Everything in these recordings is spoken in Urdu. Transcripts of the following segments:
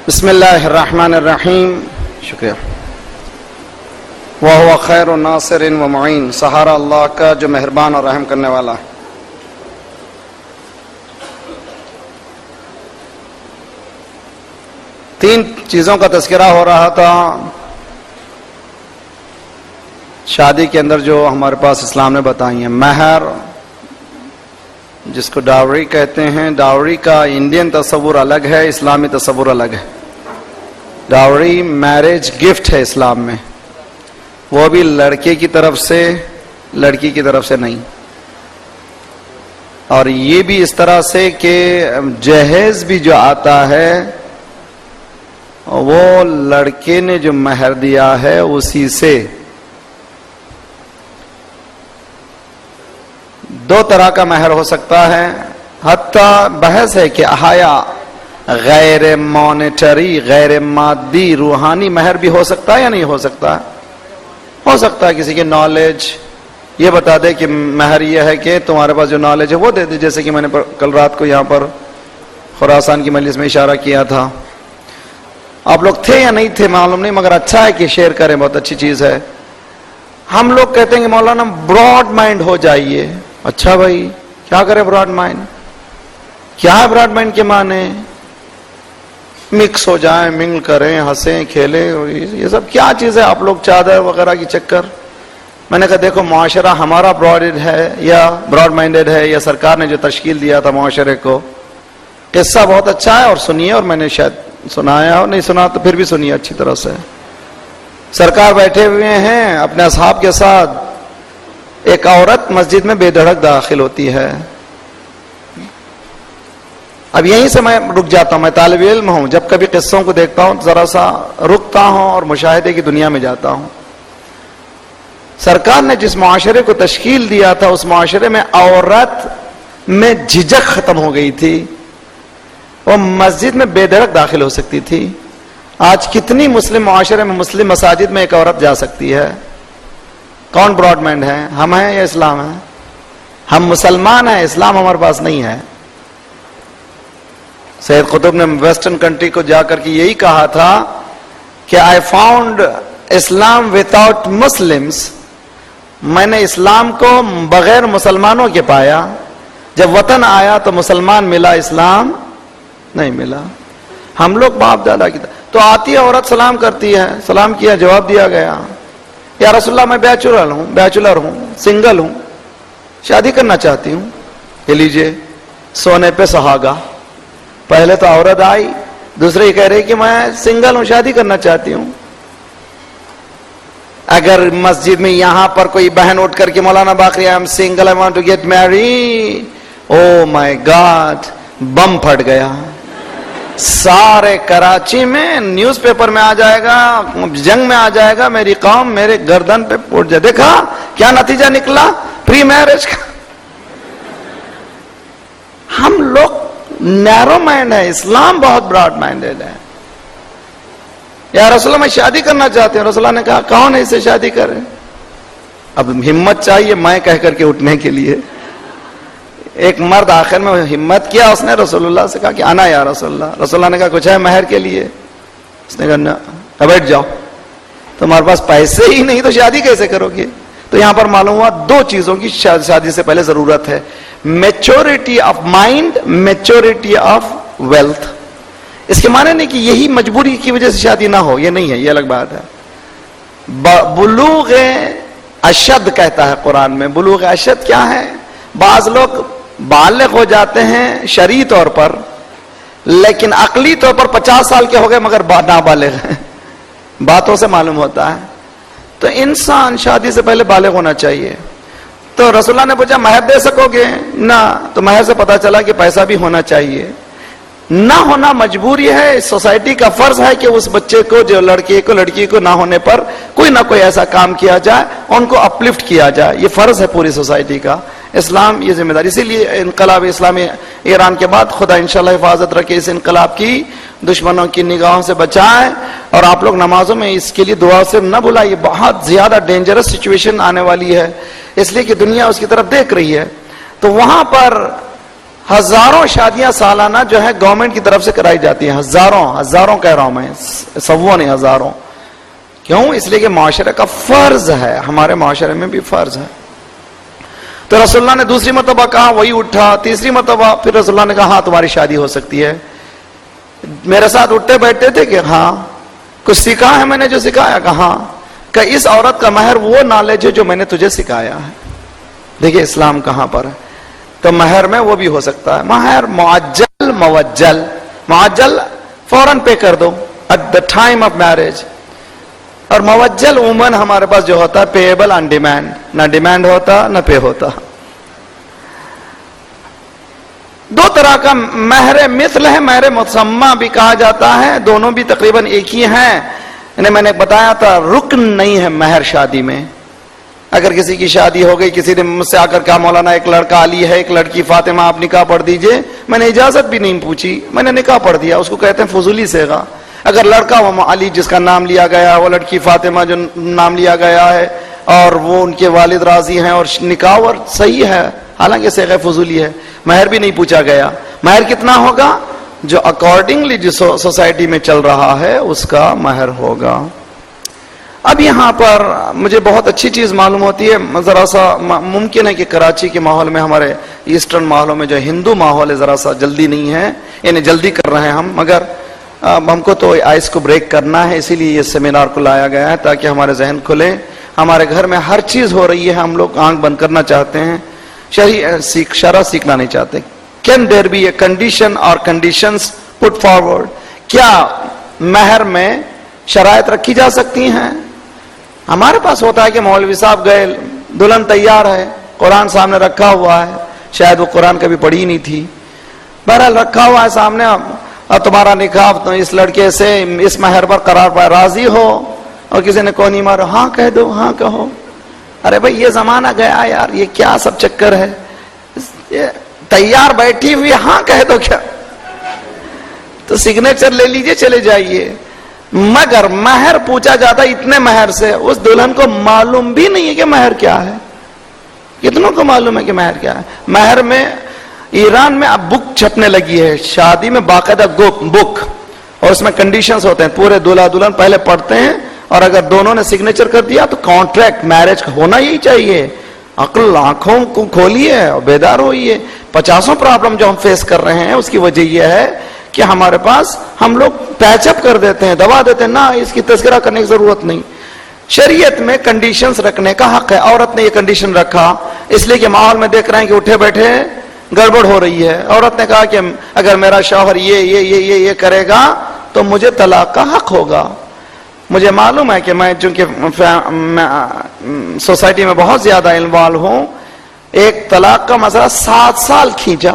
بسم اللہ الرحمن الرحیم. شکریہ. وَهُوَ خَيْرُ نَاصِرٍ وَمُعِينٍ. سہارا اللہ کا جو مہربان اور رحم کرنے والا ہے. تین چیزوں کا تذکرہ ہو رہا تھا شادی کے اندر جو ہمارے پاس اسلام نے بتائی ہیں. مہر جس کو ڈاوری کہتے ہیں. ڈاوری کا انڈین تصور الگ ہے, اسلامی تصور الگ ہے. ڈاوری میرج گفٹ ہے اسلام میں, وہ بھی لڑکے کی طرف سے لڑکی کی طرف سے نہیں. اور یہ بھی اس طرح سے کہ جہیز بھی جو آتا ہے وہ لڑکے نے جو مہر دیا ہے اسی سے. دو طرح کا مہر ہو سکتا ہے. حتیٰ بحث ہے کہ احایا غیر مانیٹری, غیر مادی, روحانی مہر بھی ہو سکتا ہے یا نہیں ہو سکتا؟ ہو سکتا ہے کسی کی نالج یہ بتا دے کہ مہر یہ ہے کہ تمہارے پاس جو نالج ہے وہ دے دے. جیسے کہ میں نے کل رات کو یہاں پر خراسان کی مجلس میں اشارہ کیا تھا. آپ لوگ تھے یا نہیں تھے معلوم نہیں, مگر اچھا ہے کہ شیئر کریں, بہت اچھی چیز ہے. ہم لوگ کہتے ہیں کہ مولانا براڈ مائنڈ ہو جائیے. اچھا بھائی کیا کرے براڈ مائنڈ؟ کیا ہے براڈ مائنڈ کے معنی؟ مکس ہو جائیں, منگل کریں, ہنسیں کھیلیں, یہ سب کیا چیز ہے؟ آپ لوگ چادر وغیرہ کی چکر. میں نے کہا دیکھو معاشرہ ہمارا براڈ ہے یا براڈ مائنڈڈ ہے, یا سرکار نے جو تشکیل دیا تھا معاشرے کو. قصہ بہت اچھا ہے اور سنیے, اور میں نے شاید سنایا اور نہیں سنا تو پھر بھی سنیے اچھی طرح سے. سرکار بیٹھے ہوئے ہیں اپنے اصحاب کے ساتھ. ایک عورت مسجد میں بے دھڑک داخل ہوتی ہے. اب یہیں سے میں رک جاتا ہوں, میں طالب علم ہوں, جب کبھی قصوں کو دیکھتا ہوں ذرا سا رکتا ہوں اور مشاہدے کی دنیا میں جاتا ہوں. سرکار نے جس معاشرے کو تشکیل دیا تھا اس معاشرے میں عورت میں جھجک ختم ہو گئی تھی. وہ مسجد میں بے دھڑک داخل ہو سکتی تھی. آج کتنی مسلم معاشرے میں, مسلم مساجد میں ایک عورت جا سکتی ہے؟ کون براڈ مائنڈ ہے, ہم ہیں یا اسلام ہے؟ ہم مسلمان ہیں, اسلام ہمارے پاس نہیں ہے. سید قطب نے ویسٹرن کنٹری کو جا کر کے یہی کہا تھا کہ I found Islam without Muslims. میں نے اسلام کو بغیر مسلمانوں کے پایا. جب وطن آیا تو مسلمان ملا, اسلام نہیں ملا. ہم لوگ باپ دادا کی تو آتی ہے عورت, سلام کرتی ہے, سلام کیا, جواب دیا گیا یا رسول اللہ میں بیچلر ہوں, سنگل ہوں, شادی کرنا چاہتی ہوں. یہ لیجئے سونے پہ سہاگا. پہلے تو عورت آئی, دوسرے یہ کہہ رہی کہ میں سنگل ہوں, شادی کرنا چاہتی ہوں. اگر مسجد میں یہاں پر کوئی بہن اٹھ کر کے مولانا Baqri I am single, I want to get marry, oh my God, بم پھٹ گیا. سارے کراچی میں نیوز پیپر میں آ جائے گا, جنگ میں آ جائے گا, میری قوم میرے گردن پہ پھوٹ جائے. دیکھا کیا نتیجہ نکلا پری میرج کا. ہم لوگ نیرو مائنڈ ہے, اسلام بہت براڈ مائنڈڈ ہے. یا رسول اللہ میں شادی کرنا چاہتے ہیں. رسول اللہ نے کہا کون ہے اسے شادی کرے؟ اب ہمت چاہیے میں کہہ کر کے اٹھنے کے لیے. ایک مرد آخر میں ہمت کیا, اس نے رسول اللہ سے کہا کہ انا یا رسول اللہ. رسول اللہ نے کہا کچھ ہے مہر کے لیے؟ اس نے کہا بیٹھ جاؤ, تمہارے پاس پیسے ہی نہیں تو شادی کیسے کرو گے؟ تو یہاں پر معلوم ہوا دو چیزوں کی شادی سے پہلے ضرورت ہے. Maturity of mind, maturity of wealth. اس کے معنی نہیں کہ یہی مجبوری کی وجہ سے شادی نہ ہو, یہ نہیں ہے, یہ الگ بات ہے. بلوغ اشد کہتا ہے قرآن میں. بلوغ اشد کیا ہے؟ بعض لوگ بالغ ہو جاتے ہیں شرعی طور پر, لیکن عقلی طور پر 50 سال کے ہو گئے مگر نابالغ ہیں. باتوں سے معلوم ہوتا ہے. تو انسان شادی سے پہلے بالغ ہونا چاہیے. تو رسول اللہ نے پوچھا مہر دے سکو گے؟ نہ. تو مہر سے پتا چلا کہ پیسہ بھی ہونا چاہیے. نہ ہونا مجبوری ہے. سوسائٹی کا فرض ہے کہ اس بچے کو, جو لڑکی کو نہ ہونے پر کوئی نہ کوئی ایسا کام کیا جائے, ان کو اپلفٹ کیا جائے. یہ فرض ہے پوری سوسائٹی کا. اسلام یہ ذمہ داری. اسی لیے انقلاب اسلامی ایران کے بعد خدا انشاءاللہ حفاظت رکھے, اس انقلاب کی دشمنوں کی نگاہوں سے بچائے. اور آپ لوگ نمازوں میں اس کے لیے دعا سے نہ بھلائیے. بہت زیادہ ڈینجرس سچویشن آنے والی ہے, اس لیے کہ دنیا اس کی طرف دیکھ رہی ہے. تو وہاں پر ہزاروں شادیاں سالانہ جو ہے گورنمنٹ کی طرف سے کرائی جاتی ہیں، ہزاروں کہہ رہا ہوں میں، سووں نہیں ہزاروں. کیوں؟ اس لیے کہ معاشرے کا فرض ہے، ہمارے معاشرے میں بھی فرض ہے. تو رسول اللہ نے دوسری مرتبہ کہا، وہی اٹھا. تیسری مرتبہ پھر رسول اللہ نے کہا ہاں تمہاری شادی ہو سکتی ہے. میرے ساتھ اٹھتے بیٹھتے تھے کہ ہاں کچھ سیکھا ہے میں نے جو سکھایا؟ کہا کہ اس عورت کا مہر وہ نالج ہے جو میں نے تجھے سکھایا ہے. دیکھیے اسلام کہاں پر ہے. تو مہر میں وہ بھی ہو سکتا ہے، مہر معجل موجل. معجل فوراً پے کر دو at the time of marriage، اور موجل عموماً ہمارے پاس جو ہوتا ہے پیبل آن ڈیمانڈ، نہ ڈیمانڈ ہوتا نہ پے ہوتا. دو طرح کا مہر مثل ہے، مہر مسمہ بھی کہا جاتا ہے، دونوں بھی تقریباً ایک ہی ہیں. انہیں میں نے بتایا تھا رکن نہیں ہے مہر شادی میں. اگر کسی کی شادی ہو گئی، کسی نے مجھ سے آ کر کہا مولانا ایک لڑکا علی ہے ایک لڑکی فاطمہ، آپ نکاح پڑھ دیجئے، میں نے اجازت بھی نہیں پوچھی، میں نے نکاح پڑھ دیا. اس کو کہتے ہیں فضولی صیغہ. اگر لڑکا وہ علی جس کا نام لیا گیا، وہ لڑکی فاطمہ جو نام لیا گیا ہے، اور وہ ان کے والد راضی ہیں اور نکاح اور صحیح ہے، حالانکہ صیغہ فضولی ہے، مہر بھی نہیں پوچھا گیا. مہر کتنا ہوگا؟ جو اکارڈنگلی جس سوسائٹی میں چل رہا ہے اس کا مہر ہوگا. اب یہاں پر مجھے بہت اچھی چیز معلوم ہوتی ہے، ذرا سا ممکن ہے کہ کراچی کے ماحول میں، ہمارے ایسٹرن ماحولوں میں جو ہندو ماحول ہے ذرا سا جلدی نہیں ہے، یعنی جلدی کر رہے ہیں ہم، مگر ہم کو تو آئس کو بریک کرنا ہے، اسی لیے یہ سیمینار کو لایا گیا ہے تاکہ ہمارے ذہن کھلے. ہمارے گھر میں ہر چیز ہو رہی ہے، ہم لوگ آنکھ بند کرنا چاہتے ہیں، شرع سیکھنا نہیں چاہتے. Can there be a condition اور کنڈیشنز پٹ فارورڈ؟ کیا مہر میں شرائط رکھی جا سکتی ہیں؟ ہمارے پاس ہوتا ہے کہ مولوی صاحب گئے، دلہن تیار ہے، قرآن سامنے رکھا ہوا ہے، شاید وہ قرآن کبھی پڑھی نہیں تھی، بہرحال رکھا ہوا ہے سامنے، اور تمہارا نکاح تو اس لڑکے سے اس مہر پر قرار پائے، راضی ہو؟ اور کسی نے کونی مارو، ہاں کہہ دو، ہاں کہو. ارے بھائی یہ زمانہ گیا یار، یہ کیا سب چکر ہے؟ تیار بیٹھی ہوئی ہاں کہہ دو کیا؟ تو سگنیچر لے لیجئے چلے جائیے. مگر مہر پوچھا جاتا ہے اتنے مہر سے، اس دلہن کو معلوم بھی نہیں ہے کہ مہر کیا ہے. کتنوں کو معلوم ہے کہ مہر کیا ہے؟ مہر میں ایران میں اب بک چھپنے لگی ہے شادی میں، باقاعدہ بک، اور اس میں کنڈیشنز ہوتے ہیں، پورے دلہا دلہن پہلے پڑھتے ہیں، اور اگر دونوں نے سگنیچر کر دیا تو کانٹریکٹ میرج ہونا ہی چاہیے. عقل آنکھوں کو کھولیے اور بیدار ہوئیے. 50 پرابلم جو ہم فیس کر رہے ہیں اس کی وجہ یہ ہے کہ ہمارے پاس ہم لوگ پیچ اپ کر دیتے ہیں، دبا دیتے ہیں، نہ اس کی تذکرہ کرنے کی ضرورت نہیں. شریعت میں کنڈیشنز رکھنے کا حق ہے. عورت نے یہ کنڈیشن رکھا اس لیے کہ ماحول میں دیکھ رہے ہیں کہ اٹھے بیٹھے گڑبڑ ہو رہی ہے. عورت نے کہا کہ اگر میرا شوہر یہ کرے گا تو مجھے طلاق کا حق ہوگا. مجھے معلوم ہے کہ میں چونکہ سوسائٹی میں بہت زیادہ انوالو ہوں، ایک طلاق کا مسئلہ 7 سال کھینچا.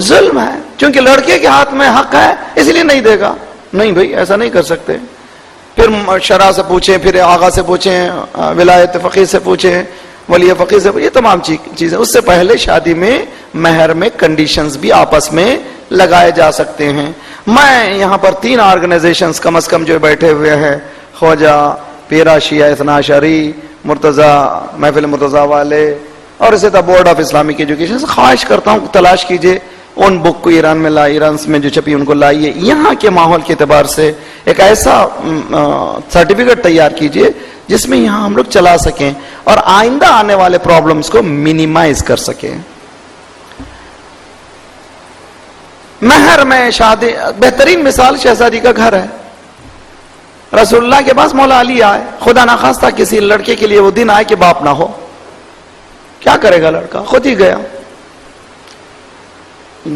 ظلم ہے، چونکہ لڑکے کے ہاتھ میں حق ہے اس لیے نہیں دے گا. نہیں بھائی ایسا نہیں کر سکتے. پھر شرع سے پوچھیں، پھر آغا سے پوچھیں، ولایت فقیہ سے پوچھیں، ولی فقیہ سے پوچھیں، یہ تمام چیزیں. اس سے پہلے شادی میں مہر میں کنڈیشنز بھی آپس میں لگائے جا سکتے ہیں. میں یہاں پر 3 آرگنائزیشنز کم از کم جو بیٹھے ہوئے ہیں، خواجہ، پیرا شیعہ اثنا عشری، مرتضی، محفل مرتضی والے، اور اسی طرح بورڈ آف اسلامک ایجوکیشن سے خواہش کرتا ہوں تلاش کیجئے ان بک کو، ایران میں ایران میں جو چھپی ان کو لائیے. یہاں کے ماحول کے اعتبار سے ایک ایسا سرٹیفکیٹ تیار کیجئے جس میں یہاں ہم لوگ چلا سکیں اور آئندہ آنے والے پرابلمز کو منیمائز کر سکیں. مہر میں شادی، بہترین مثال شہزادی کا گھر ہے. رسول اللہ کے پاس مولا علی آئے، خدا نخواستہ کسی لڑکے کے لیے وہ دن آئے کہ باپ نہ ہو، کیا کرے گا لڑکا؟ خود ہی گیا.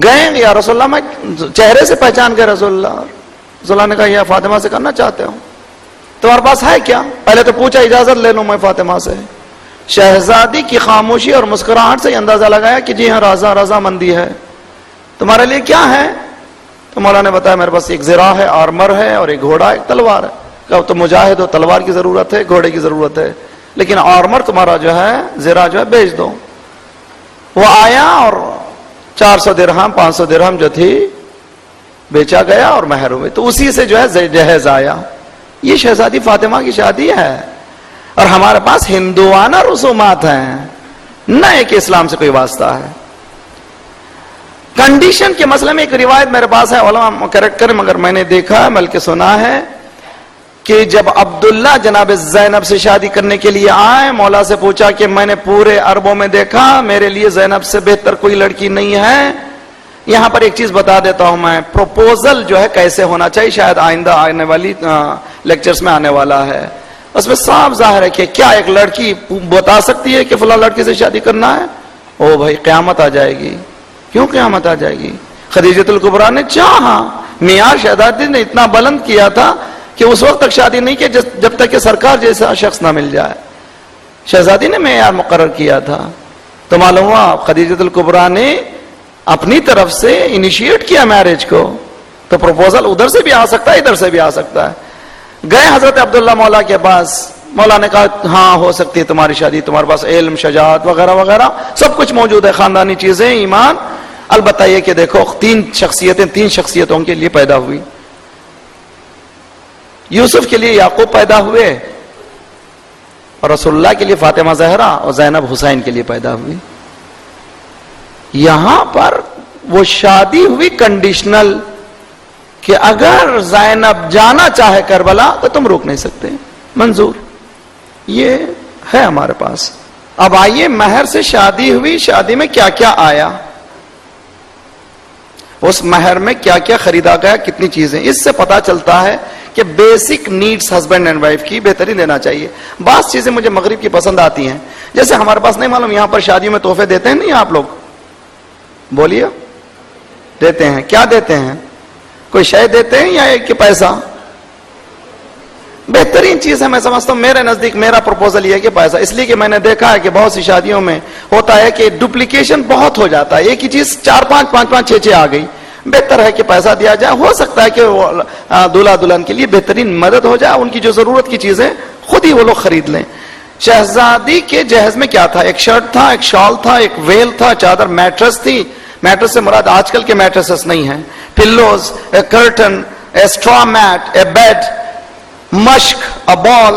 گئے یا رسول اللہ، میں چہرے سے پہچان گئے رسول اللہ نے کہا یا فاطمہ سے کرنا چاہتے ہوں، تمہارے پاس ہے کیا؟ پہلے تو پوچھا اجازت لے لوں میں فاطمہ سے. شہزادی کی خاموشی اور مسکراہٹ سے اندازہ لگایا کہ جی ہاں رضا مندی ہے. تمہارے لیے کیا ہے؟ تو مولا نے بتایا میرے پاس ایک زرہ ہے، آرمر ہے، اور ایک گھوڑا، ایک تلوار ہے. کہا تو مجاہد ہو، تلوار کی ضرورت ہے، گھوڑے کی ضرورت ہے، لیکن آرمر تمہارا جو ہے، زرہ جو ہے بیچ دو. وہ آیا اور 400 درہم 500 درہم جو تھی بیچا گیا اور مہر ہوئے. تو اسی سے جو ہے جہیز آیا. یہ شہزادی فاطمہ کی شادی ہے، اور ہمارے پاس ہندوانہ رسومات ہیں، نہ ایک اسلام سے کوئی واسطہ ہے. کنڈیشن کے مسئلے میں ایک روایت میرے پاس ہے، علماء کریکٹ کریں مگر میں نے دیکھا بلکہ سنا ہے کہ جب عبداللہ جناب زینب سے شادی کرنے کے لیے آئے، مولا سے پوچھا کہ میں نے پورے عربوں میں دیکھا، میرے لیے زینب سے بہتر کوئی لڑکی نہیں ہے۔ یہاں پر ایک چیز بتا دیتا ہوں میں، پروپوزل جو ہے کیسے ہونا چاہیے، شاید آئندہ آنے والی لیکچرز میں آنے والا ہے، اس میں صاف ظاہر ہے کہ کیا ایک لڑکی بتا سکتی ہے کہ فلاں لڑکی سے شادی کرنا ہے؟ او بھائی قیامت آ جائے گی۔ کیوں قیامت آ جائے گی؟ خدیجۃ الکبریٰ نے چاہا، معیار شہزادی نے اتنا بلند کیا تھا کہ اس وقت تک شادی نہیں کی جب تک کہ سرکار جیسا شخص نہ مل جائے۔ شہزادی نے معیار مقرر کیا تھا، تو معلوم ہوا خدیجۃ الکبریٰ نے اپنی طرف سے انیشیٹ کیا میرج کو، تو پروپوزل ادھر سے بھی آ سکتا ہے، ادھر سے بھی آ سکتا ہے۔ گئے حضرت عبداللہ مولا کے پاس، مولا نے کہا ہاں ہو سکتی ہے تمہاری شادی، تمہارے پاس علم، شجاعت وغیرہ وغیرہ سب کچھ موجود ہے، خاندانی چیزیں، ایمان۔ البتہ یہ کہ دیکھو تین شخصیتوں کے لیے پیدا ہوئی، یوسف کے لیے یعقوب پیدا ہوئے، اور رسول اللہ کے لیے فاطمہ زہرا اور زینب حسین کے لیے پیدا ہوئی۔ یہاں پر وہ شادی ہوئی کنڈیشنل کہ اگر زینب جانا چاہے کربلا تو تم روک نہیں سکتے، منظور، یہ ہے ہمارے پاس۔ اب آئیے مہر سے شادی ہوئی، شادی میں کیا کیا آیا، اس مہر میں کیا کیا خریدا گیا، کتنی چیزیں، اس سے پتا چلتا ہے کہ basic needs husband and wife کی بہترین دینا چاہیے۔ بعض چیزیں مجھے مغرب کی پسند آتی ہیں، جیسے ہمارے پاس نہیں معلوم یہاں پر شادیوں میں تحفے دیتے ہیں نہیں آپ لوگ؟ بولیے، دیتے ہیں؟ کیا دیتے ہیں؟ کوئی شے دیتے ہیں یا ایک پیسہ؟ بہترین چیز ہے، میں سمجھتا ہوں، میرے نزدیک میرا پروپوزل یہ ہے کہ پیسہ، اس لیے کہ میں نے دیکھا ہے کہ بہت سی شادیوں میں ہوتا ہے کہ ڈپلیکیشن بہت ہو جاتا ہے، ایک ہی چیز 4 5 5 5 6 6 آ گئی۔ بہتر ہے کہ پیسہ دیا جائے، ہو سکتا ہے کہ دولہا دلہن کے لیے بہترین مدد ہو جائے، ان کی جو ضرورت کی چیزیں خود ہی وہ لوگ خرید لیں۔ شہزادی کے جہیز میں کیا تھا؟ ایک شرٹ تھا، ایک شال تھا، ایک ویل تھا، چادر، میٹرس تھی، میٹرس سے مراد آج کل کے میٹرسز نہیں ہیں، pillows, a curtain, a straw mat, a bed, مشک، a bowl,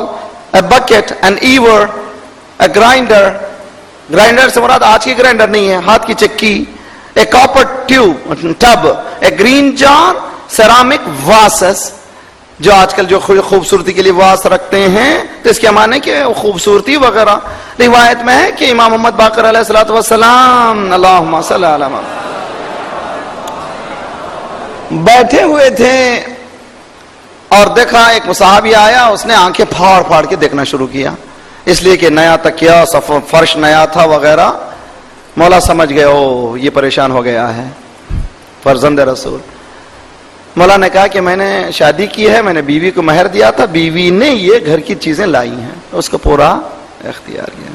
a bucket, an ewer, a grinder, grinder سے مراد آج کی گرائنڈر نہیں ہے، ہاتھ کی چکی، a copper tub, a green جار، سیرامک واسز، جو آج کل جو خوبصورتی کے لیے واس رکھتے ہیں، تو اس کے معنی کہ خوبصورتی وغیرہ۔ روایت میں ہے کہ امام محمد باقر علیہ الصلوۃ والسلام، اللہم صلی علی محمد، بیٹھے ہوئے تھے اور دیکھا ایک صحابی آیا، اس نے آنکھیں پھاڑ پھاڑ کے دیکھنا شروع کیا، اس لیے کہ نیا تکیہ، فرش نیا تھا وغیرہ۔ مولا سمجھ گئے، او یہ پریشان ہو گیا ہے فرزند رسول۔ مولا نے کہا کہ میں نے شادی کی ہے، میں نے بیوی کو مہر دیا تھا، بیوی نے یہ گھر کی چیزیں لائی ہیں، اس کو پورا اختیار کیا۔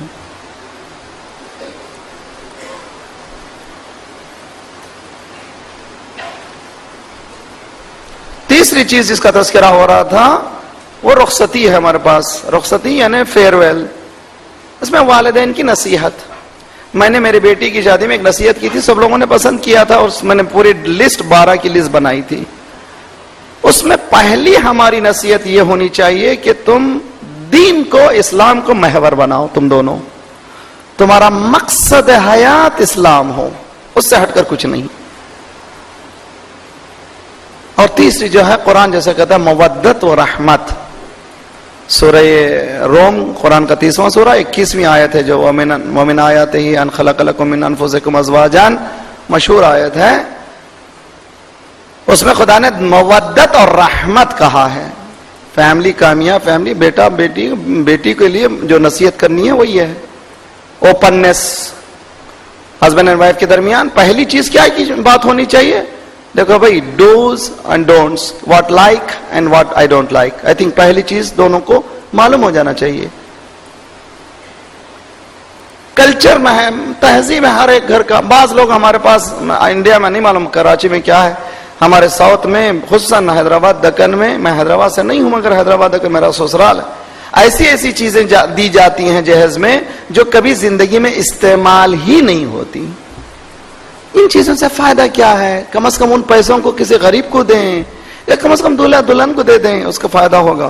تیسری چیز جس کا تذکرہ ہو رہا تھا وہ رخصتی ہے ہمارے پاس، رخصتی یعنی فیئر ویل، اس میں والدین کی نصیحت۔ میں نے میری بیٹی کی شادی میں ایک نصیحت کی تھی، سب لوگوں نے پسند کیا تھا، اور میں نے پوری لسٹ 12 کی لسٹ بنائی تھی۔ اس میں پہلی ہماری نصیحت یہ ہونی چاہیے کہ تم دین کو، اسلام کو محور بناؤ، تم دونوں، تمہارا مقصد حیات اسلام ہو، اس سے ہٹ کر کچھ نہیں۔ اور تیسری جو ہے قرآن جیسے کہتا ہے مودت و رحمت، سورہ روم قرآن کا 30واں سورہ 21ویں آیت ہے، جو ومن آیاتہ ان خلق لکم من انفسکم ازواجا، مشہور آیت ہے، اس میں خدا نے مودت اور رحمت کہا ہے۔ فیملی کامیاب فیملی، بیٹا بیٹی، بیٹی کے لیے جو نصیحت کرنی ہے وہ یہ ہے اوپننس ہسبینڈ اینڈ وائف کے درمیان۔ پہلی چیز کیا کی بات ہونی چاہیے؟ دیکھو بھائی، dos and don'ts, what like and what I don't like. I think پہلی چیز دونوں کو معلوم ہو جانا چاہیے۔ کلچر میں ہے، تہذیب ہے ہر ایک گھر کا۔ بعض لوگ ہمارے پاس انڈیا میں نہیں معلوم کراچی میں کیا ہے، ہمارے ساؤتھ میں خصوصاً حیدرآباد دکن میں حیدرآباد سے نہیں ہوں مگر حیدرآباد دکن میرا سسرال ہے، ایسی چیزیں دی جاتی ہیں جہیز میں جو کبھی زندگی میں استعمال ہی نہیں ہوتی۔ ان چیزوں سے فائدہ کیا ہے؟ کم از کم ان پیسوں کو کسی غریب کو دیں، یا کم از کم دولہا دلہن کو دے دیں، اس کا فائدہ ہوگا۔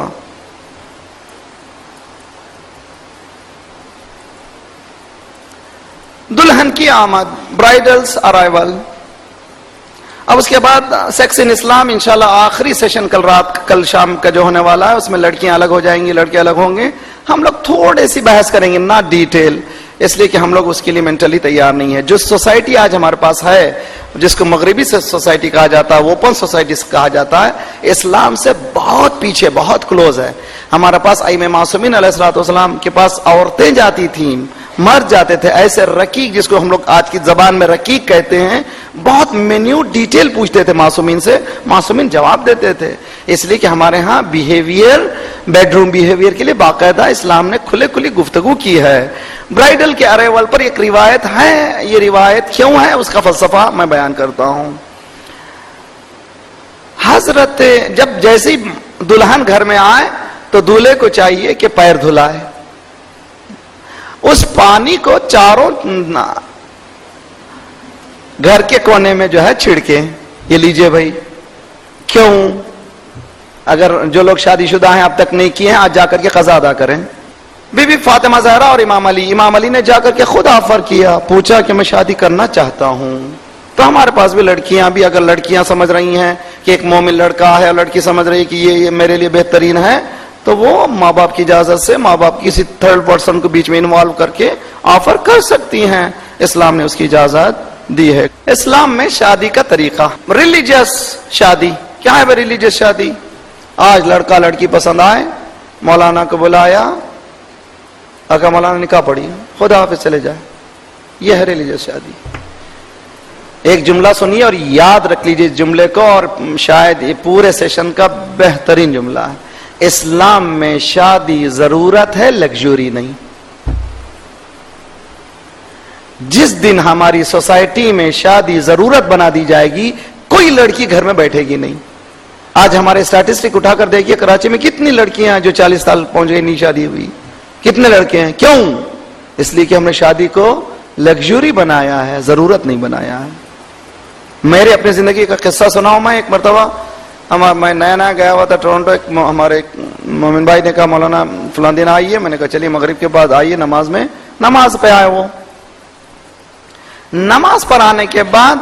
دلہن کی آمد، برائڈلز ارائیول، اب اس کے بعد سیکس ان اسلام انشاءاللہ آخری سیشن کل شام کا جو ہونے والا ہے، اس میں لڑکیاں الگ ہو جائیں گی، لڑکے الگ ہوں گے. ہم لوگ تھوڑے سی بحث کریں گے، نہ ڈیٹیل، اس لیے کہ ہم لوگ اس کے لیے مینٹلی تیار نہیں ہے. جو سوسائٹی آج ہمارے پاس ہے، جس کو مغربی سے سوسائٹی کہا جاتا ہے، اوپن سوسائٹی کہا جاتا ہے، اسلام سے بہت پیچھے، بہت کلوز ہے. ہمارے پاس ائمہ معصومین علیہ الصلوۃ والسلام کے پاس عورتیں جاتی تھیں، مرد جاتے تھے، ایسے رقیق، جس کو ہم لوگ آج کی زبان میں رقیق کہتے ہیں، بہت مینیوٹ ڈیٹیل پوچھتے تھے معصومین سے، معصومین جواب دیتے تھے. اس لیے کہ ہمارے ہاں بیہیویئر، بیڈ روم بیہیویئر کے لیے باقاعدہ اسلام نے کھلی گفتگو کی ہے. برائڈل کے ارائیول پر ایک روایت ہے، یہ روایت کیوں ہے اس کا فلسفہ میں بیان کرتا ہوں. حضرت جب جیسی دلہن گھر میں آئے تو دولہے کو چاہیے کہ پیر دھلائے، اس پانی کو چاروں گھر کے کونے میں جو ہے چھڑکے. یہ لیجئے بھائی. کیوں؟ اگر جو لوگ شادی شدہ ہیں اب تک نہیں کیے ہیں، آج جا کر کے قضا ادا کریں. بی بی فاطمہ زہرا اور امام علی نے جا کر کے خود آفر کیا، پوچھا کہ میں شادی کرنا چاہتا ہوں. تو ہمارے پاس بھی لڑکیاں بھی، اگر لڑکیاں سمجھ رہی ہیں کہ ایک مومن لڑکا ہے اور لڑکی سمجھ رہی ہے کہ یہ میرے لیے بہترین ہے، تو وہ ماں باپ کی اجازت سے، ماں باپ کسی تھرڈ پرسن کو بیچ میں انوالو کر کے آفر کر سکتی ہیں. اسلام نے اس کی اجازت دی ہے. اسلام میں شادی کا طریقہ، ریلیجیس شادی کیا ہے؟ ریلیجیس شادی. آج لڑکا لڑکی پسند آئے، مولانا کو بلایا، اگر مولانا نکاح پڑھی، خدا حافظ چلے جائے. یہ ہے ریلیجیس شادی. ایک جملہ سنیے اور یاد رکھ لیجیے اس جملے کو، اور شاید یہ پورے سیشن کا بہترین جملہ ہے. اسلام میں شادی ضرورت ہے، لگژری نہیں. جس دن ہماری سوسائٹی میں شادی ضرورت بنا دی جائے گی، کوئی لڑکی گھر میں بیٹھے گی نہیں. آج ہمارے اسٹیٹسٹک اٹھا کر دیکھیے، کراچی میں کتنی لڑکیاں ہیں جو 40 سال پہنچ گئی نہیں شادی ہوئی. کتنے لڑکے ہیں؟ کیوں؟ اس لیے کہ ہم نے شادی کو لگژری بنایا ہے، ضرورت نہیں بنایا ہے. میرے اپنی زندگی کا قصہ سناؤں میں. ایک مرتبہ میں نیا گیا ہوا تھا ٹورنٹو. ہمارے مومن بھائی نے کہا مولانا فلاں دن آئیے. میں نے کہا چلیے مغرب کے بعد آئیے نماز میں. نماز پہ آئے. وہ نماز پر آنے کے بعد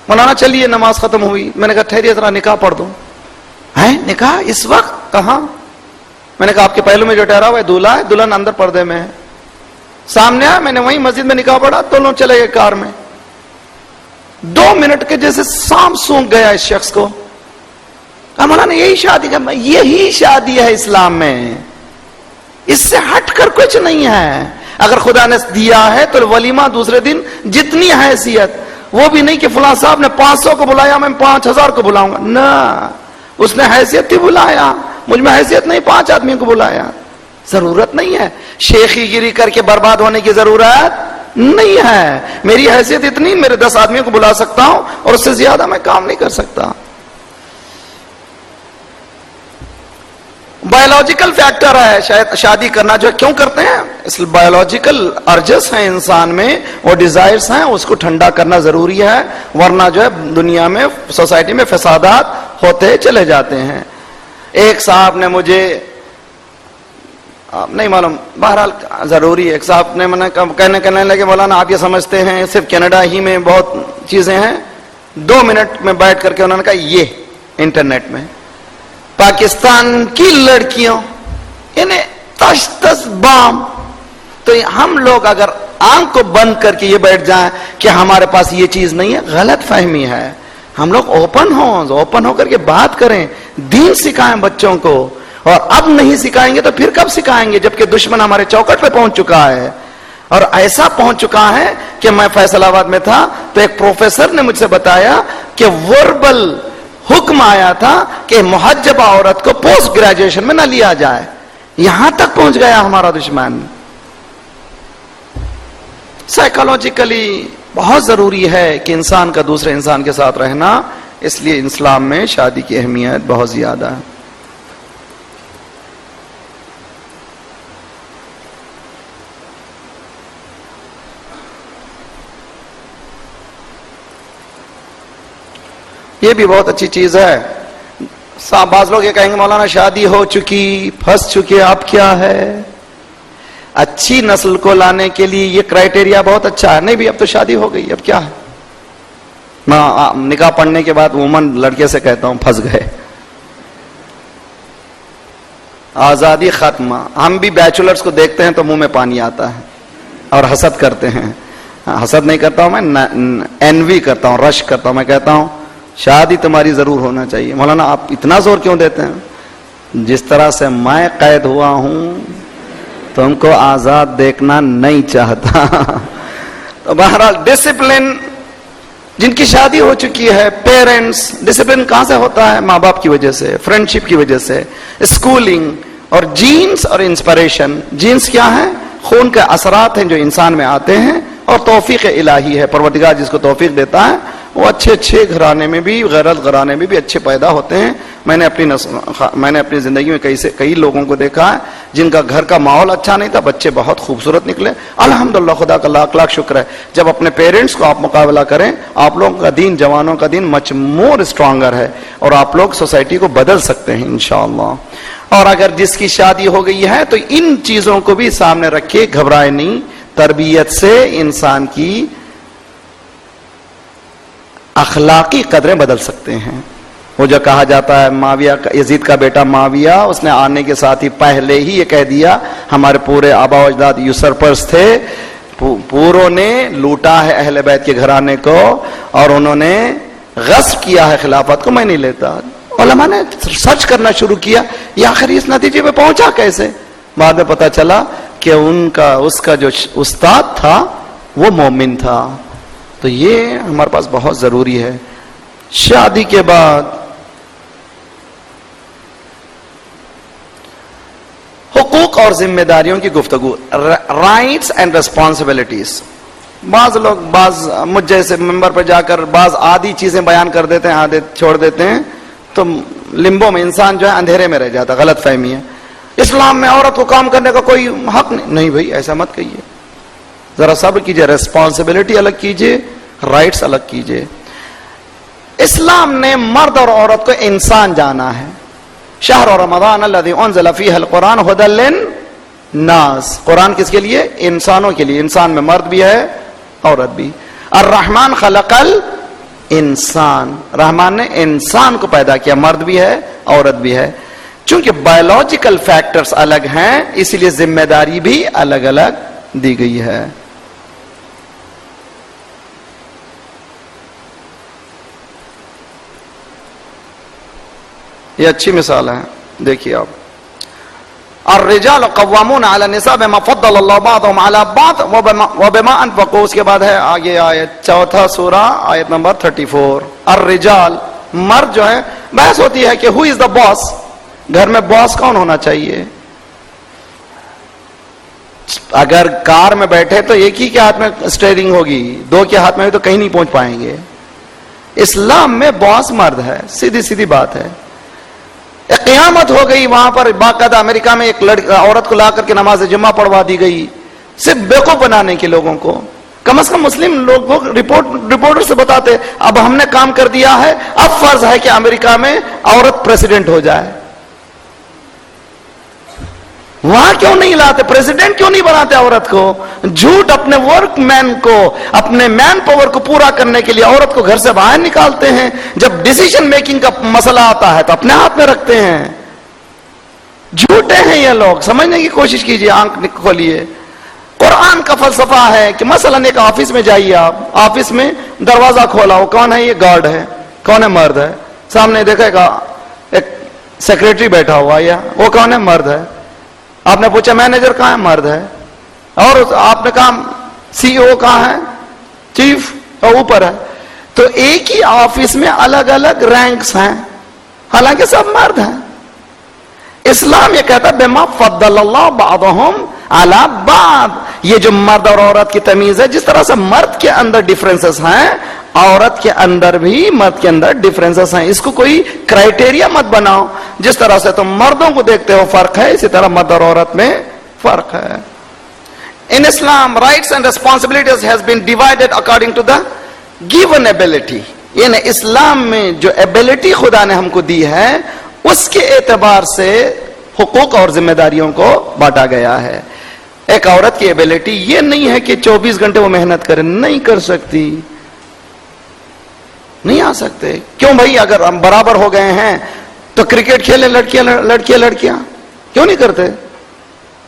مولانا چلیے نماز ختم ہوئی. میں نے کہا ٹھہریے ذرا نکاح پڑھ دوں. ہے نکاح اس وقت؟ کہاں؟ میں نے کہا آپ کے پہلو میں جو ٹھہرا ہوا ہے دولہا ہے، دلہن اندر پردے میں ہے. سامنے آیا، میں نے وہیں مسجد میں نکاح پڑھا. دونوں چلے گئے کار میں. 2 منٹ کے جیسے سانپ سونگ گیا اس شخص کو. کہا مولانا یہی شادی کا؟ یہی شادی ہے اسلام میں، اس سے ہٹ کر کچھ نہیں ہے. اگر خدا نے دیا ہے تو ولیمہ دوسرے دن جتنی حیثیت، وہ بھی نہیں کہ فلاں صاحب نے 500 کو بلایا میں 5000 کو بلاؤں گا. نہ، اس نے حیثیت ہی بلایا. مجھ میں حیثیت نہیں، 5 آدمیوں کو بلایا. ضرورت نہیں ہے شیخی گیری کر کے برباد ہونے کی ضرورت نہیں ہے. میری حیثیت اتنی، میرے 10 آدمیوں کو بلا سکتا ہوں اور اس سے زیادہ میں کام نہیں کر سکتا. بایولوجیکل فیکٹر ہے شاید شادی کرنا. جو کیوں کرتے ہیں؟ اس بایولوجیکل ارجس ہیں انسان میں، وہ ڈیزائرز ہیں، اس کو ٹھنڈا کرنا ضروری ہے، ورنہ جو ہے دنیا میں، سوسائٹی میں فسادات ہوتے چلے جاتے ہیں. ایک صاحب نے مجھے نہیں معلوم، بہرحال ضروری ہے، ایک صاحب نے کہنے لگے مولانا آپ یہ سمجھتے ہیں صرف کینیڈا ہی میں بہت چیزیں ہیں. 2 منٹ میں بیٹھ کر کے انہوں نے کہا یہ انٹرنیٹ میں پاکستان کی لڑکیوں انہیں تش تش بام. تو ہم لوگ اگر آنکھ کو بند کر کے یہ بیٹھ جائیں کہ ہمارے پاس یہ چیز نہیں ہے، غلط فہمی ہے. ہم لوگ اوپن ہو کر کے بات کریں، دین سکھائیں بچوں کو. اور اب نہیں سکھائیں گے تو پھر کب سکھائیں گے؟ جبکہ دشمن ہمارے چوکٹ پہ پہنچ چکا ہے. اور ایسا پہنچ چکا ہے کہ میں فیصل آباد میں تھا تو ایک پروفیسر نے مجھ سے بتایا کہ وربل حکم آیا تھا کہ محجبہ عورت کو پوسٹ گریجویشن میں نہ لیا جائے. یہاں تک پہنچ گیا ہمارا دشمن. سائیکالوجیکلی بہت ضروری ہے کہ انسان کا دوسرے انسان کے ساتھ رہنا. اس لیے اسلام میں شادی کی اہمیت بہت زیادہ ہے. یہ بھی بہت اچھی چیز ہے. بعض لوگ یہ کہیں گے مولانا شادی ہو چکی، پھنس چکے، اب کیا ہے؟ اچھی نسل کو لانے کے لیے یہ کرائٹیریا بہت اچھا ہے. نہیں بھی اب تو شادی ہو گئی، اب کیا ہے؟ نکاح پڑھنے کے بعد عموماً لڑکے سے کہتا ہوں پھنس گئے، آزادی ختم. ہم بھی بیچلرز کو دیکھتے ہیں تو منہ میں پانی آتا ہے اور حسد کرتے ہیں. حسد نہیں کرتا ہوں میں، انوی کرتا ہوں، رش کرتا ہوں. میں کہتا ہوں شادی تمہاری ضرور ہونا چاہیے. مولانا آپ اتنا زور کیوں دیتے ہیں؟ جس طرح سے میں قید ہوا ہوں تم کو آزاد دیکھنا نہیں چاہتا. تو بہرحال ڈسپلن، جن کی شادی ہو چکی ہے، پیرنٹس، ڈسپلن کہاں سے ہوتا ہے؟ ماں باپ کی وجہ سے، فرینڈشپ کی وجہ سے، اسکولنگ اور جینز اور انسپریشن. جینز کیا ہے؟ خون کے اثرات ہیں جو انسان میں آتے ہیں، اور توفیق الہی ہے، پروردگار جس کو توفیق دیتا ہے وہ اچھے گھرانے میں بھی، غیرت گھرانے میں بھی اچھے پیدا ہوتے ہیں. میں نے اپنی زندگی میں کئی لوگوں کو دیکھا ہے جن کا گھر کا ماحول اچھا نہیں تھا، بچے بہت خوبصورت نکلے. الحمدللہ، خدا کا لاکھ لاکھ شکر ہے. جب اپنے پیرنٹس کو آپ مقابلہ کریں، آپ لوگوں کا دین، جوانوں کا دین مچ مور اسٹرانگر ہے، اور آپ لوگ سوسائٹی کو بدل سکتے ہیں انشاءاللہ. اور اگر جس کی شادی ہو گئی ہے تو ان چیزوں کو بھی سامنے رکھے، گھبرائے نہیں. تربیت سے انسان کی اخلاقی قدریں بدل سکتے ہیں. وہ جو کہا جاتا ہے معاویہ، یزید کا بیٹا معاویہ، اس نے آنے کے ساتھ ہی پہلے ہی یہ کہہ دیا ہمارے پورے آبا و اجداد یوسرپرس تھے، پوروں نے لوٹا ہے اہل بیت کے گھرانے کو اور انہوں نے غصب کیا ہے خلافت کو، میں نہیں لیتا. علماء نے سرچ کرنا شروع کیا، یہ آخر اس نتیجے پہ پہنچا کیسے؟ بعد میں پتا چلا کہ اس کا جو استاد تھا وہ مومن تھا. تو یہ ہمارے پاس بہت ضروری ہے. شادی کے بعد حقوق اور ذمہ داریوں کی گفتگو، رائٹس اینڈ ریسپانسبلٹیز. بعض لوگ مجھ جیسے ممبر پر جا کر بعض آدھی چیزیں بیان کر دیتے ہیں، آدھے چھوڑ دیتے ہیں، تو لمبو میں انسان جو ہے اندھیرے میں رہ جاتا. غلط فہمی ہے. اسلام میں عورت کو کام کرنے کا کوئی حق نہیں بھائی، ایسا مت کہیے. ذرا صبر کیجئے، ریسپانسبلٹی الگ کیجئے، رائٹس الگ کیجئے. اسلام نے مرد اور عورت کو انسان جانا ہے. شہر رمضان الذی انزل فیہ القرآن ھدی للناس. قرآن کس کے لیے؟ انسانوں کے لیے. انسان میں مرد بھی ہے، عورت بھی. الرحمن خلق الانسان، رحمان نے انسان کو پیدا کیا، مرد بھی ہے، عورت بھی ہے. چونکہ بایولوجیکل فیکٹرز الگ ہیں اس لیے ذمہ داری بھی الگ الگ دی گئی ہے. یہ اچھی مثال ہے، دیکھیے آپ. الرجال قوامون علی النساء بما فضل اللہ بعضهم علی بعض وبما انفقوا. اس کے بعد ہے آگے آیت 4 سورہ آیت نمبر 34. الرجال، مرد جو ہے، بحث ہوتی ہے کہ who is the boss، گھر میں باس کون ہونا چاہیے. اگر کار میں بیٹھے تو ایک ہی کے ہاتھ میں اسٹیئرنگ ہوگی، دو کے ہاتھ میں تو کہیں نہیں پہنچ پائیں گے. اسلام میں باس مرد ہے، سیدھی بات ہے. ایک قیامت ہو گئی وہاں پر، باقاعدہ امریکہ میں ایک عورت کو لا کر کے نماز جمعہ پڑھوا دی گئی، صرف بیوقوف بنانے کے لوگوں کو. کم از کم مسلم لوگ رپورٹر سے بتاتے اب ہم نے کام کر دیا ہے، اب فرض ہے کہ امریکہ میں عورت پریزیڈنٹ ہو جائے. وہاں کیوں نہیں لاتے؟ پریزیڈنٹ کیوں نہیں بناتے عورت کو؟ جھوٹ اپنے ورک مین کو، اپنے مین پاور کو پورا کرنے کے لیے عورت کو گھر سے باہر نکالتے ہیں. جب ڈیسیژن میکنگ کا مسئلہ آتا ہے تو اپنے ہاتھ میں رکھتے ہیں. جھوٹے ہیں یہ لوگ، سمجھنے کی کوشش کیجیے، آنکھ کھولیے. قرآن کا فلسفہ ہے کہ مثلا ایک آفس میں جائیے، آپ آفس میں دروازہ کھولا، وہ کون ہے؟ یہ گارڈ ہے. کون ہے؟ مرد ہے. سامنے دیکھے گا ایک سیکریٹری بیٹھا ہوا، یا وہ کون ہے؟ مرد ہے. آپ نے پوچھا مینیجر کہاں ہے؟ مرد ہے. اور آپ نے کہا سی او کہاں ہے؟ چیف اوپر ہے. تو ایک ہی آفس میں الگ الگ رینکس ہیں، حالانکہ سب مرد ہیں. اسلام یہ کہتا ہے بما فضل اللہ بعضهم علی بعض. یہ جو مرد اور عورت کی تمیز ہے، جس طرح سے مرد کے اندر ڈفرینسز ہیں، عورت کے اندر بھی مرد کے اندر ڈفرینسز ہیں. اس کو کوئی کرائٹیریا مت بناؤ. جس طرح سے تم مردوں کو دیکھتے ہو فرق ہے، اسی طرح مرد اور عورت میں فرق ہے. In Islam, rights and responsibilities has been divided according to the given ability. یعنی اسلام میں جو ability خدا نے ہم کو دی ہے اس کے اعتبار سے حقوق اور ذمہ داریوں کو بانٹا گیا ہے. ایک عورت کی ability یہ نہیں ہے کہ 24 گھنٹے وہ محنت کرے، نہیں کر سکتی. نہیں آ سکتے. کیوں بھائی؟ اگر ہم برابر ہو گئے ہیں تو کرکٹ کھیلیں لڑکیاں کیوں نہیں کرتے؟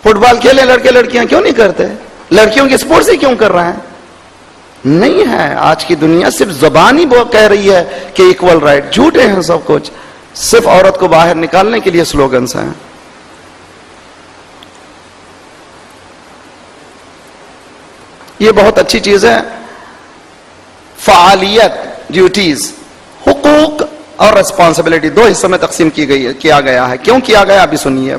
فٹ بال کھیلیں لڑکیاں کیوں نہیں کرتے؟ لڑکیوں کی سپورٹس ہی کیوں کر رہے ہیں؟ نہیں ہے. آج کی دنیا صرف زبان ہی وہ کہہ رہی ہے کہ ایکول رائٹ. جھوٹے ہیں سب کچھ. صرف عورت کو باہر نکالنے کے لیے سلوگنز ہیں. یہ بہت اچھی چیز ہے. فعالیت، ڈیوٹیز، حقوق اور ریسپانسبلٹی دو حصوں میں تقسیم کیا گیا ہے. کیوں کیا گیا ابھی سنیے.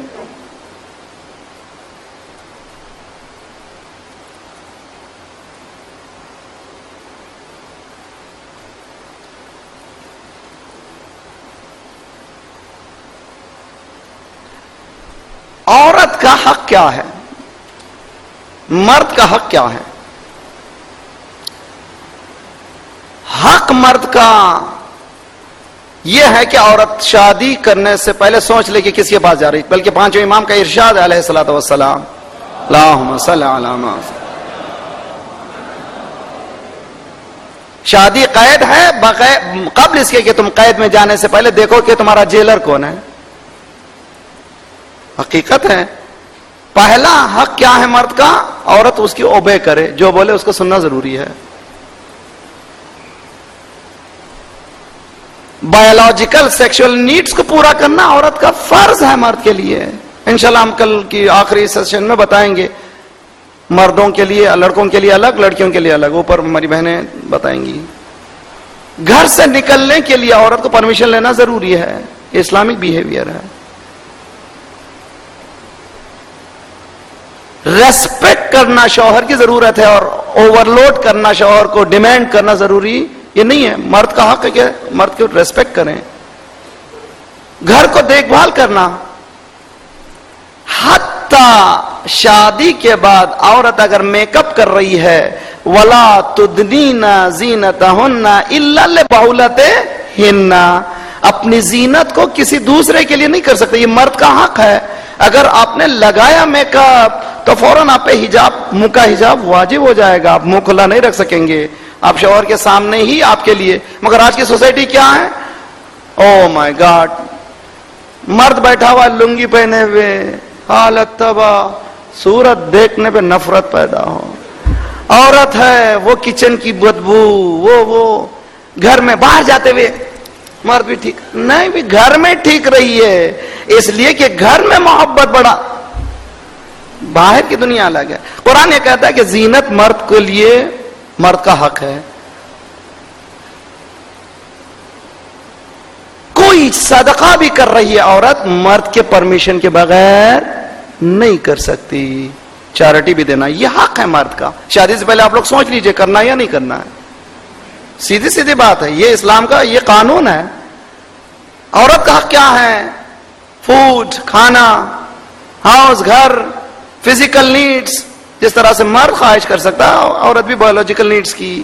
عورت کا حق کیا ہے؟ مرد کا حق کیا ہے؟ حق مرد کا یہ ہے کہ عورت شادی کرنے سے پہلے سوچ لے کہ کس کے پاس جا رہی. بلکہ پانچوں امام کا ارشاد ہے علیہ الصلوۃ والسلام، اللہم صل علی محمد. شادی قید ہے قبل اس کے کہ تم قید میں جانے سے پہلے دیکھو کہ تمہارا جیلر کون ہے. حقیقت ہے. پہلا حق کیا ہے مرد کا؟ عورت اس کی اوبے کرے، جو بولے اس کو سننا ضروری ہے. بایولوجیکل سیکشل نیڈز کو پورا کرنا عورت کا فرض ہے مرد کے لیے. انشاءاللہ ہم کل کی آخری سیشن میں بتائیں گے. مردوں کے لیے، لڑکوں کے لیے الگ، لڑکیوں کے لیے الگ. اوپر ہماری بہنیں بتائیں گی. گھر سے نکلنے کے لیے عورت کو پرمیشن لینا ضروری ہے. اسلامک بیہیویئر ہے. ریسپیکٹ کرنا شوہر کی ضرورت ہے، اور اوور لوڈ کرنا شوہر کو، ڈیمانڈ کرنا ضروری یہ نہیں ہے. مرد کا حق ہے کہ مرد کو ریسپیکٹ کریں. گھر کو دیکھ بھال کرنا. حتی شادی کے بعد عورت اگر میک اپ کر رہی ہے، وَلَا تُدْنِينَ زِينَتَهُنَّ إِلَّا لِبُعُولَتِهِنَّ، اپنی زینت کو کسی دوسرے کے لیے نہیں کر سکتے. یہ مرد کا حق ہے. اگر آپ نے لگایا میک اپ تو فوراً آپ پہ حجاب، منہ کا حجاب واجب ہو جائے گا. آپ منہ کھلا نہیں رکھ سکیں گے. آپ شوہر کے سامنے ہی آپ کے لیے. مگر آج کی سوسائٹی کیا ہے؟ او مائی گاڈ، مرد بیٹھا ہوا لنگی پہنے ہوئے، حالت تباہ، صورت دیکھنے پہ نفرت پیدا ہو. عورت ہے وہ کچن کی بدبو، وہ گھر میں باہر جاتے ہوئے مرد بھی ٹھیک نہیں، بھی گھر میں ٹھیک رہی ہے. اس لیے کہ گھر میں محبت بڑا، باہر کی دنیا الگ ہے. قرآن یہ کہتا ہے کہ زینت مرد کے لیے مرد کا حق ہے. کوئی صدقہ بھی کر رہی ہے عورت، مرد کے پرمیشن کے بغیر نہیں کر سکتی. چیریٹی بھی دینا یہ حق ہے مرد کا. شادی سے پہلے آپ لوگ سوچ لیجئے کرنا یا نہیں کرنا ہے. سیدھی بات ہے. یہ اسلام کا یہ قانون ہے. عورت کا حق کیا ہے؟ فوڈ، کھانا، ہاؤس، گھر، فزیکل نیڈز. جس طرح سے مرد خواہش کر سکتا ہے، عورت بھی بایولوجیکل نیڈز کی.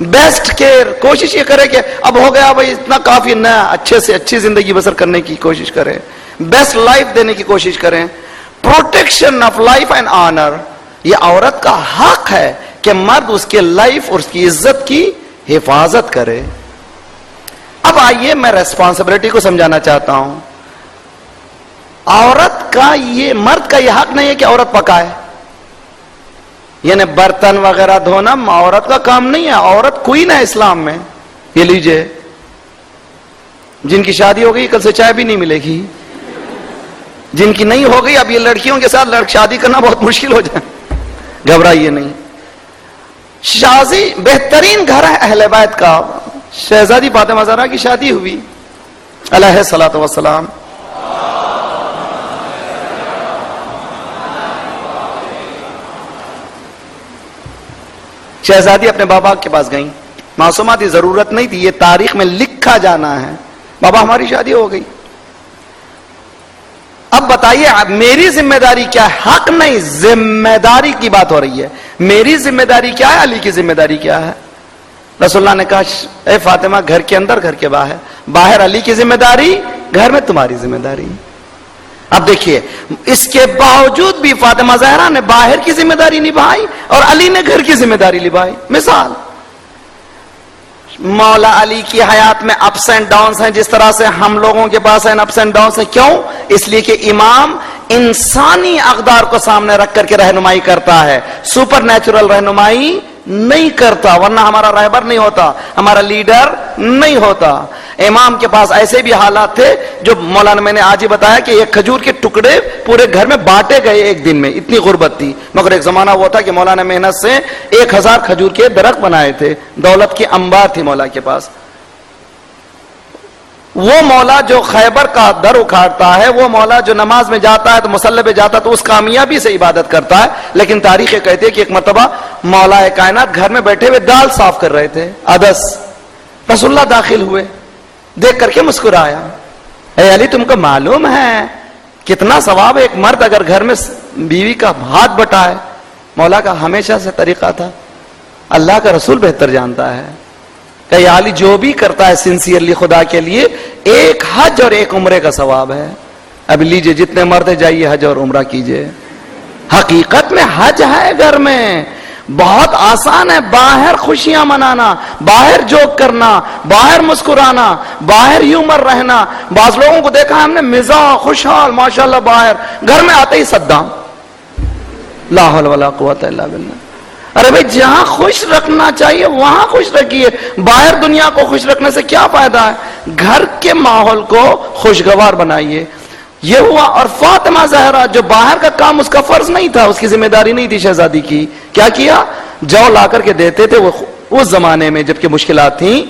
بیسٹ کیئر، کوشش یہ کرے کہ اب ہو گیا بھائی اتنا کافی نہ، اچھے سے اچھی زندگی بسر کرنے کی کوشش کریں. بیسٹ لائف دینے کی کوشش کریں. Protection of life and honour, یہ عورت کا حق ہے کہ مرد اس کے لائف اور اس کی عزت کی حفاظت کرے. اب آئیے میں ریسپانسبلٹی کو سمجھانا چاہتا ہوں. عورت کا یہ، مرد کا یہ حق نہیں ہے کہ عورت پکائے، یعنی برتن وغیرہ دھونا عورت کا کام نہیں ہے. عورت کوئین ہے اسلام میں. یہ لیجئے، جن کی شادی ہو گئی کل سے چائے بھی نہیں ملے گی. جن کی نہیں ہو گئی، اب یہ لڑکیوں کے ساتھ شادی کرنا بہت مشکل ہو جائے. گھبرائیے نہیں. شادی بہترین گھر ہے اہل بیت کا. شہزادی فاطمہ زہرا کی شادی ہوئی علیہ الصلوۃ والسلام. شہزادی اپنے بابا کے پاس گئیں. معصومہ تھی، ضرورت نہیں تھی، یہ تاریخ میں لکھا جانا ہے. بابا ہماری شادی ہو گئی. اب بتائیے میری ذمہ داری کیا ہے؟ حق نہیں، ذمہ داری کی بات ہو رہی ہے. میری ذمہ داری کیا ہے؟ علی کی ذمہ داری کیا ہے؟ رسول اللہ نے کہا اے فاطمہ، گھر کے اندر، گھر کے باہر. باہر علی کی ذمہ داری، گھر میں تمہاری ذمہ داری. اب دیکھیے، اس کے باوجود بھی فاطمہ زہرا نے باہر کی ذمہ داری نبھائی اور علی نے گھر کی ذمہ داری نبھائی. مثال، مولا علی کی حیات میں اپس اینڈ ڈاؤنز ہیں جس طرح سے ہم لوگوں کے پاس ہیں اپس اینڈ ڈاؤنز ہیں. کیوں؟ اس لیے کہ امام انسانی اقدار کو سامنے رکھ کر کے رہنمائی کرتا ہے, سپر نیچرل رہنمائی نہیں کرتا, ورنہ ہمارا رہبر نہیں ہوتا, ہمارا لیڈر نہیں ہوتا. امام کے پاس ایسے بھی حالات تھے جو مولانا میں نے آج ہی بتایا کہ ایک کھجور کے ٹکڑے پورے گھر میں بانٹے گئے ایک دن میں, اتنی غربت تھی. مگر ایک زمانہ وہ تھا کہ مولانا محنت سے 1000 کھجور کے درخت بنائے تھے, دولت کی انبار تھی مولا کے پاس. وہ مولا جو خیبر کا در اکھاڑتا ہے, وہ مولا جو نماز میں جاتا ہے تو مصلی پہ جاتا ہے تو اس کامیابی سے عبادت کرتا ہے. لیکن تاریخ کہتے ہیں کہ ایک مرتبہ مولا کائنات گھر میں بیٹھے ہوئے دال صاف کر رہے تھے, عدس. رسول اللہ داخل ہوئے, دیکھ کر کے مسکرایا, اے علی تم کو معلوم ہے کتنا ثواب ہے ایک مرد اگر گھر میں بیوی کا ہاتھ بٹائے. مولا کا ہمیشہ سے طریقہ تھا, اللہ کا رسول بہتر جانتا ہے کہ یا علی جو بھی کرتا ہے سنسیئرلی خدا کے لیے, ایک حج اور ایک عمرے کا ثواب ہے. اب لیجئے جتنے مرد جائیے حج اور عمرہ کیجئے. حقیقت میں حج ہے گھر میں, بہت آسان ہے. باہر خوشیاں منانا, باہر جوک کرنا, باہر مسکرانا, باہر ہیومر رہنا. بعض لوگوں کو دیکھا ہم نے مزاح خوشحال ماشاءاللہ, باہر گھر میں آتے ہی صدام, لا حول ولا قوت الا باللہ. ارے بھائی جہاں خوش رکھنا چاہیے وہاں خوش رکھیے, باہر دنیا کو خوش رکھنے سے کیا فائدہ ہے؟ گھر کے ماحول کو خوشگوار بنائیے. یہ ہوا. اور فاطمہ زہرا جو باہر کا کام اس کا فرض نہیں تھا, اس کی ذمہ داری نہیں تھی شہزادی کی, کیا کیا؟ جو لا کر کے دیتے تھے وہ اس زمانے میں جبکہ مشکلات تھیں,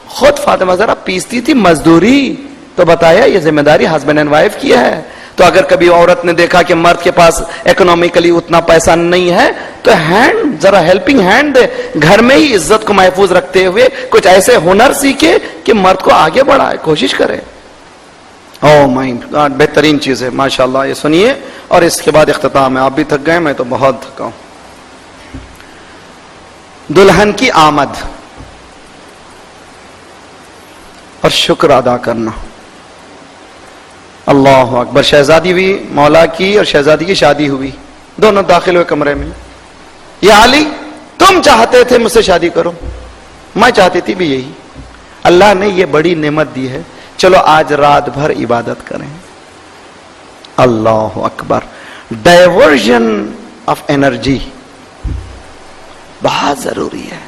خود فاطمہ زہرا پیستی تھی مزدوری. تو بتایا یہ ذمہ داری ہسبینڈ اینڈ وائف کی ہے. تو اگر کبھی عورت نے دیکھا کہ مرد کے پاس اکنومیکلی اتنا پیسہ نہیں ہے تو ہینڈ, ذرا ہیلپنگ ہینڈ دے. گھر میں ہی عزت کو محفوظ رکھتے ہوئے کچھ ایسے ہنر سیکھے کہ مرد کو آگے بڑھائے, کوشش کرے. او مائی گاڈ, بہترین چیز ہے ماشاءاللہ. یہ سنیے اور اس کے بعد اختتام ہے. آپ بھی تھک گئے, میں تو بہت تھکا ہوں. دلہن کی آمد اور شکر ادا کرنا. اللہ اکبر. شہزادی بھی مولا کی اور شہزادی کی شادی ہوئی, دونوں داخل ہوئے کمرے میں. یا علی تم چاہتے تھے مجھ سے شادی کرو, میں چاہتی تھی بھی یہی. اللہ نے یہ بڑی نعمت دی ہے, چلو آج رات بھر عبادت کریں. اللہ اکبر. ڈائیورژن آف انرجی بہت ضروری ہے.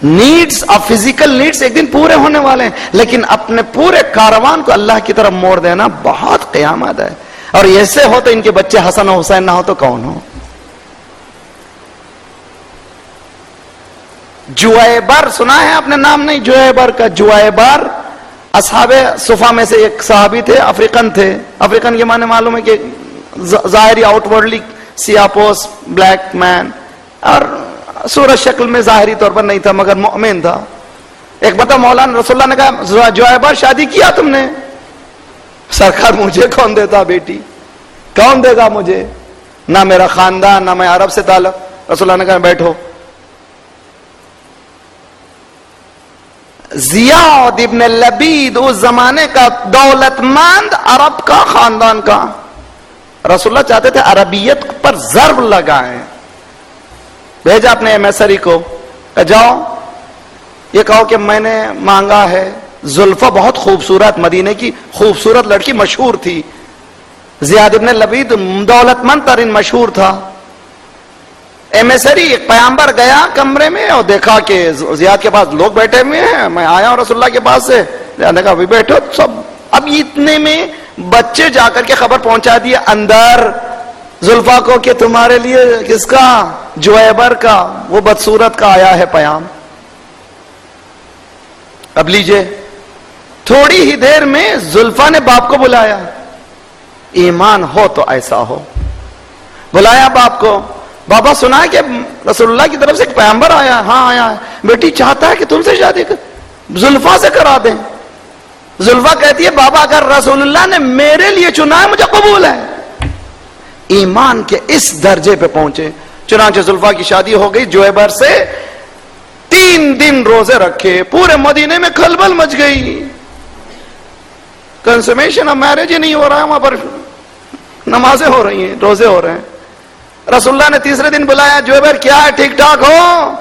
نیڈز اور فزیکل نیڈز ایک دن پورے ہونے والے ہیں, لیکن اپنے پورے کاروان کو اللہ کی طرف موڑ دینا بہت قیامت ہے. اور ایسے ہو تو ان کے بچے حسن و حسین نہ ہو تو کون ہو. جویبر سنا ہے آپ نے نام؟ نہیں, جویبر کا. جویبر اصحاب صفا میں سے ایک صحابی تھے, افریقن تھے. افریقن کے معنی معلوم ہے کہ ظاہری آؤٹ ورڈلی سیاپوس بلیک مین, اور صورت شکل میں ظاہری طور پر نہیں تھا مگر مؤمن تھا. ایک بتا مولانا رسول اللہ نے کہا جویبر شادی کیا تم نے؟ سرکار مجھے کون دیتا بیٹی, کون دے گا مجھے, نہ میرا خاندان نہ میں عرب سے تعلق. رسول اللہ نے کہا بیٹھو. زیاد ابن لبید اس زمانے کا دولت مند عرب کا خاندان کا. رسول اللہ چاہتے تھے عربیت پر ضرب لگائیں. بھیجا اپنے ایمیسری کو, کہ جاؤ یہ کہو کہ میں نے مانگا ہے. زلفہ بہت خوبصورت, مدینے کی خوبصورت لڑکی مشہور تھی. زیاد ابن لبید دولت مند ترین مشہور تھا. ایمیسری ایک پیامبر گیا کمرے میں اور دیکھا کہ زیاد کے پاس لوگ بیٹھے ہوئے ہیں, میں آیا ہوں رسول اللہ کے پاس سے. نے کہا بھی بیٹھو سب. اب اتنے میں بچے جا کر کے خبر پہنچا دی اندر زلفا کو کہ تمہارے لیے کس کا؟ جویبر کا, وہ بدصورت کا آیا ہے پیام. اب لیجئے, تھوڑی ہی دیر میں زلفا نے باپ کو بلایا. ایمان ہو تو ایسا ہو. بلایا باپ کو, بابا سنا ہے کہ رسول اللہ کی طرف سے ایک پیغمبر آیا. ہاں آیا ہے. بیٹی چاہتا ہے کہ تم سے شادی زلفا سے کرا دیں. زلفا کہتی ہے بابا اگر رسول اللہ نے میرے لیے چنا ہے مجھے قبول ہے. ایمان کے اس درجے پہ پہنچے. چنانچہ زلفا کی شادی ہو گئی جویبر سے. 3 دن روزے رکھے, پورے مدینے میں کھلبل مچ گئی. کنسومیشن آف میرج ہی نہیں ہو رہا ہے وہاں پر, نمازیں ہو رہی ہیں, روزے ہو رہے ہیں. رسول اللہ نے تیسرے دن بلایا, جویبر کیا ہے ٹھیک ٹھاک ہو؟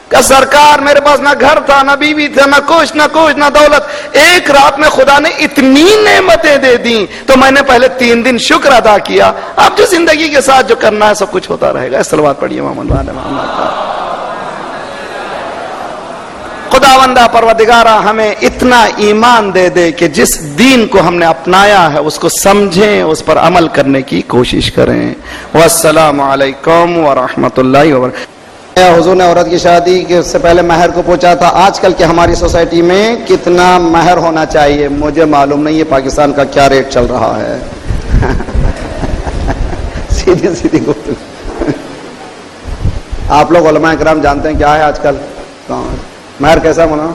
کہ سرکار میرے پاس نہ گھر تھا، نہ بیوی تھا، نہ کچھ نہ دولت، ایک رات میں خدا نے اتنی نعمتیں دے دیں تو میں نے پہلے 3 دن شکر ادا کیا، اب جو زندگی کے ساتھ جو کرنا ہے سب کچھ ہوتا رہے گا۔ صلوات پڑھیے محمد۔ خداوندہ پروردگارہ ہمیں اتنا ایمان دے دے کہ جس دین کو ہم نے اپنایا ہے اس کو سمجھیں، اس پر عمل کرنے کی کوشش کریں۔ والسلام علیکم ورحمۃ اللہ وبرکاتہ۔ حضور نے عورت کی شادی کے اس سے پہلے مہر کو پوچھا تھا، آج کل کے ہماری سوسائٹی میں کتنا مہر ہونا چاہیے؟ مجھے معلوم نہیں ہے پاکستان کا کیا ریٹ چل رہا ہے۔ سیدھی گفتگو۔ آپ لوگ علماء کرام جانتے ہیں کیا ہے آج کل مہر کیسا بنا؟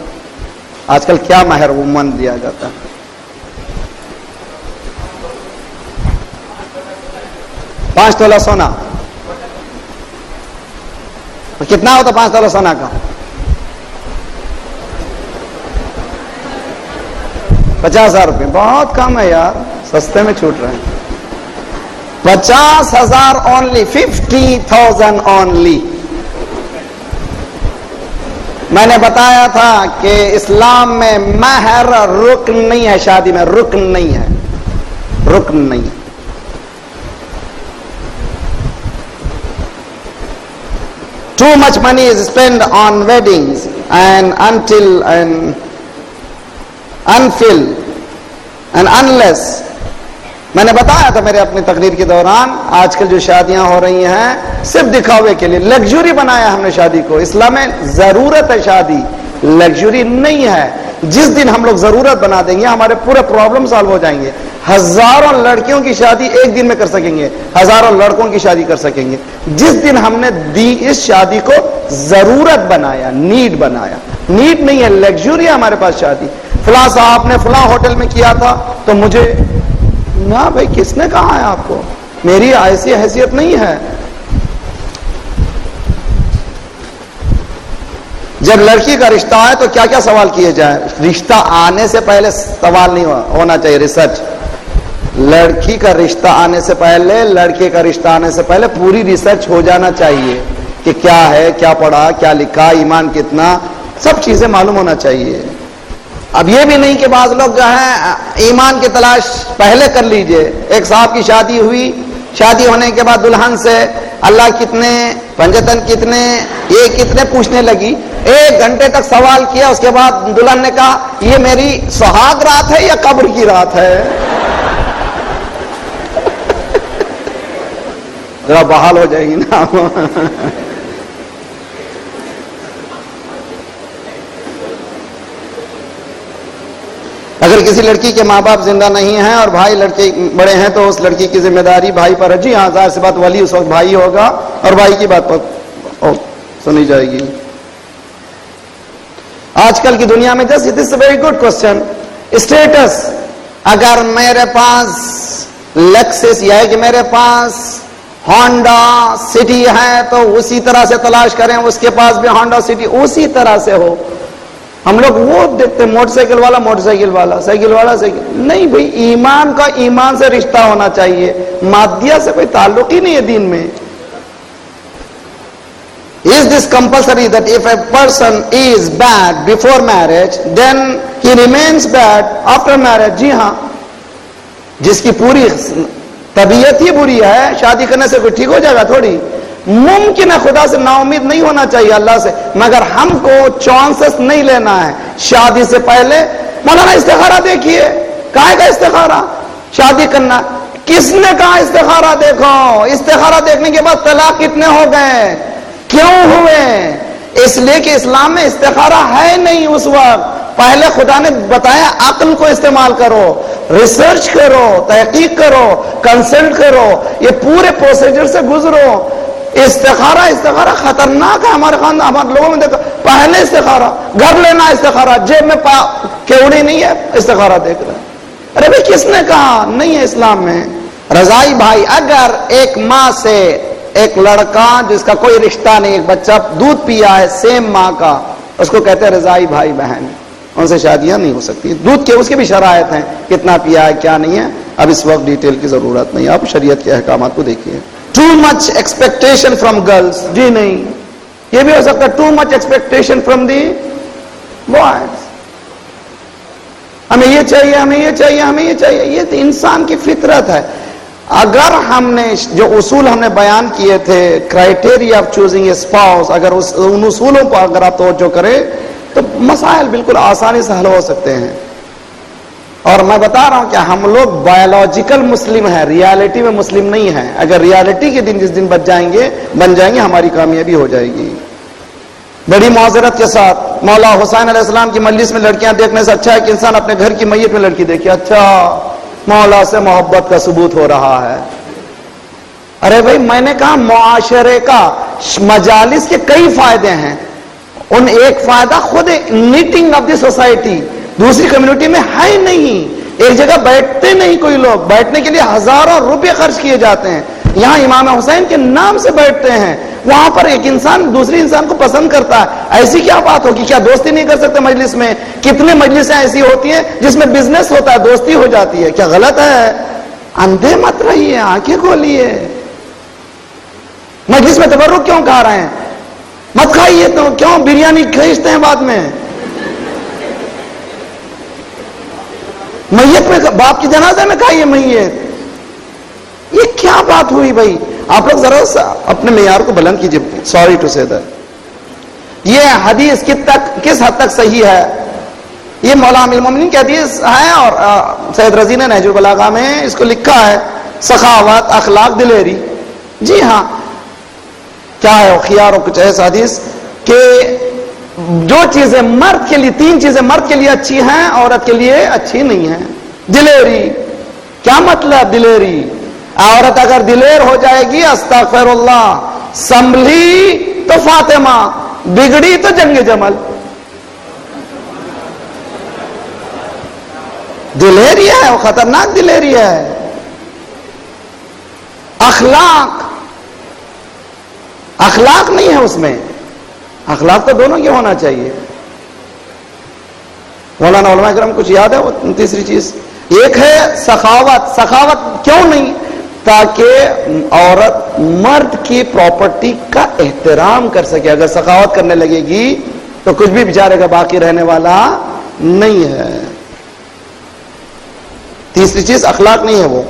آج کل کیا مہر عموماً دیا جاتا ہے؟ 5 تولہ سونا۔ کتنا ہوتا 5 تولہ سونا کا؟ 50,000 روپے۔ بہت کم ہے یار، سستے میں چھوٹ رہے ہیں۔ 50,000 اونلی، 50,000 اونلی۔ میں نے بتایا تھا کہ اسلام میں مہر رکن نہیں ہے، شادی میں رکن نہیں ہے، رکن نہیں ہے۔ Too much money is spent on weddings and until and unless میں نے بتایا تھا میرے اپنی تقریر کے دوران، آج کل جو شادیاں ہو رہی ہیں صرف دکھاوے کے لیے، لگژری بنایا ہم نے شادی کو۔ اسلام میں ضرورت ہے شادی، لگژری نہیں ہے۔ جس دن ہم لوگ ضرورت بنا دیں گے ہمارے پورے پرابلم سالو ہو جائیں گے۔ ہزاروں لڑکیوں کی شادی ایک دن میں کر سکیں گے، ہزاروں لڑکوں کی شادی کر سکیں گے۔ جس دن ہم نے اس شادی کو ضرورت بنایا، نیڈ بنایا، نیڈ نہیں ہے، لگژری ہے ہمارے پاس شادی۔ فلاں صاحب نے فلاں ہوٹل میں کیا تھا تو مجھے نہ، بھائی کس نے کہا ہے آپ کو؟ میری ایسی حیثیت نہیں ہے۔ جب لڑکی کا رشتہ آئے تو کیا کیا سوال کیے جائیں؟ رشتہ آنے سے پہلے سوال نہیں ہونا چاہیے، ریسرچ۔ لڑکی کا رشتہ آنے سے پہلے، لڑکے کا رشتہ آنے سے پہلے پوری ریسرچ ہو جانا چاہیے کہ کیا ہے، کیا پڑھا، کیا لکھا، ایمان کتنا، سب چیزیں معلوم ہونا چاہیے۔ اب یہ بھی نہیں کہ بعض لوگ جو ہیں ایمان کی تلاش پہلے کر لیجئے۔ ایک صاحب کی شادی ہوئی، شادی ہونے کے بعد دلہن سے اللہ کتنے، پنجتن کتنے، یہ کتنے پوچھنے لگی۔ 1 گھنٹے تک سوال کیا، اس کے بعد دلہن نے کہا یہ میری سہاگ رات ہے یا قبر کی رات ہے؟ ذرا بحال ہو جائے گی نا۔ اگر کسی لڑکی کے ماں باپ زندہ نہیں ہیں اور بھائی لڑکے بڑے ہیں تو اس لڑکی کی ذمہ داری بھائی پر ہے۔ جی ہاں، ظاہر سی بات، ولی اس وقت بھائی ہوگا اور بھائی کی بات پر سنی جائے گی۔ آج کل کی دنیا میں this it is a very good question, status. اگر میرے پاس لیکسس یا کہ میرے پاس ہونڈا سٹی ہے تو اسی طرح سے تلاش کریں، اس کے پاس بھی ہونڈا سٹی اسی طرح سے ہو۔ ہم لوگ وہ دیکھتے موٹر سائیکل والا موٹر سائیکل والا، سائیکل والا سائیکل، نہیں بھائی، ایمان کا ایمان سے رشتہ ہونا چاہیے، مادیہ سے کوئی تعلق ہی نہیں ہے دین میں۔ Is this compulsory that if a person is bad before marriage then he remains bad after marriage؟ جی ہاں، جس کی پوری طبیعت ہی بری ہے، شادی کرنے سے کوئی ٹھیک ہو جائے گا تھوڑی؟ ممکن ہے، خدا سے نا امید نہیں ہونا چاہیے، اللہ سے، مگر ہم کو چانسز نہیں لینا ہے شادی سے پہلے۔ مولانا استخارہ دیکھیے، کہاں کا استخارہ؟ شادی کرنا، کس نے کہا استخارہ دیکھو؟ استخارہ دیکھنے کے بعد طلاق کتنے ہو گئے؟ کیوں ہوئے؟ اس لیے کہ اسلام میں استخارہ ہے نہیں اس وقت۔ پہلے خدا نے بتایا عقل کو استعمال کرو، ریسرچ کرو، تحقیق کرو، کنسلٹ کرو، یہ پورے پروسیجر سے گزرو۔ استخارہ خطرناک ہے ہمارے خاندان، ہمارے لوگوں میں دیکھو، پہلے استخارہ، گھر لینا استخارہ، جیب میں کیوڑی نہیں ہے استخارہ دیکھ رہے۔ ارے بھائی کس نے کہا؟ نہیں ہے اسلام میں۔ رضائی بھائی، اگر ایک ماں سے ایک لڑکا جس کا کوئی رشتہ نہیں، ایک بچہ دودھ پیا ہے سیم ماں کا، اس کو کہتے ہیں رضائی بھائی بہن، ان سے شادیاں نہیں ہو سکتی۔ دودھ کے اس کی بھی شرائط ہیں، کتنا پیا ہے کیا نہیں ہے، اب اس وقت ڈیٹیل کی ضرورت نہیں، آپ شریعت کے احکامات کو دیکھیے۔ Too much expectation from girls, جی نہیں، یہ بھی ہو سکتا ہے too much expectation from the boys. ہمیں یہ چاہیے، ہمیں یہ چاہیے، ہمیں یہ چاہیے. یہ تو انسان کی فطرت ہے. اگر ہم نے جو اصول ہم نے بیان کیے تھے، criteria of choosing a spouse, اگر ان اصولوں پر اگر آپ توجہ کریں تو مسائل بالکل آسانی سے حل ہو سکتے ہیں. اور میں بتا رہا ہوں کہ ہم لوگ بایولوجیکل مسلم ہیں، ریالٹی میں مسلم نہیں ہیں. اگر ریالٹی کے دن جس دن بن جائیں گے ہماری کامیابی ہو جائے گی. بڑی معذرت کے ساتھ مولا حسین علیہ السلام کی مجلس میں لڑکیاں دیکھنے سے اچھا ہے کہ انسان اپنے گھر کی میت میں لڑکی دیکھے. اچھا، مولا سے محبت کا ثبوت ہو رہا ہے. ارے بھائی، میں نے کہا معاشرے کا، مجالس کے کئی فائدے ہیں. ان ایک فائدہ خود نیٹنگ آف دی سوسائٹی دوسری کمیونٹی میں ہے نہیں. ایک جگہ بیٹھتے نہیں کوئی لوگ، بیٹھنے کے لیے ہزاروں روپے خرچ کیے جاتے ہیں. یہاں امام حسین کے نام سے بیٹھتے ہیں. وہاں پر ایک انسان دوسری انسان کو پسند کرتا ہے. ایسی کیا بات ہوگی؟ کیا دوستی نہیں کر سکتے مجلس میں؟ کتنے مجلسیں ایسی ہوتی ہیں جس میں بزنس ہوتا ہے، دوستی ہو جاتی ہے. کیا غلط ہے؟ اندھے مت رہیے، آنکھیں کھولیے. مجلس میں تبرک کیوں کھا رہے ہیں؟ مت کھائیے. تو کیوں بریانی کھینچتے ہیں بعد میں؟ میت میں، باپ کی جنازے میں کھائیے میت. یہ کیا بات ہوئی بھائی؟ آپ لوگ ذرا اپنے معیار کو بلند کیجیے. سوری ٹو سے دیٹ. یہ حدیث کس حد تک صحیح ہے؟ یہ مولا امیر المومنین کی حدیث ہے، اور سید رضی نے نہج البلاغہ میں اس کو لکھا ہے. سخاوت، اخلاق، دلیری. جی ہاں، کیا ہے خیار اور کچھ ایسا حدیث کہ جو چیزیں مرد کے لیے، تین چیزیں مرد کے لیے اچھی ہیں عورت کے لیے اچھی نہیں ہیں. دلیری. کیا مطلب دلیری؟ عورت اگر دلیر ہو جائے گی، استغفر اللہ، سنبھلی تو فاطمہ، بگڑی تو جنگ جمل. دلیری ہے، وہ خطرناک دلیری ہے. اخلاق نہیں ہے اس میں. اخلاق تو دونوں کے ہونا چاہیے. مولانا علماء کرام کچھ یاد ہے وہ تیسری چیز؟ ایک ہے سخاوت. سخاوت کیوں نہیں؟ تاکہ عورت مرد کی پراپرٹی کا احترام کر سکے. اگر سخاوت کرنے لگے گی تو کچھ بھی بیچارے کا باقی رہنے والا نہیں ہے. تیسری چیز اخلاق نہیں ہے وہ.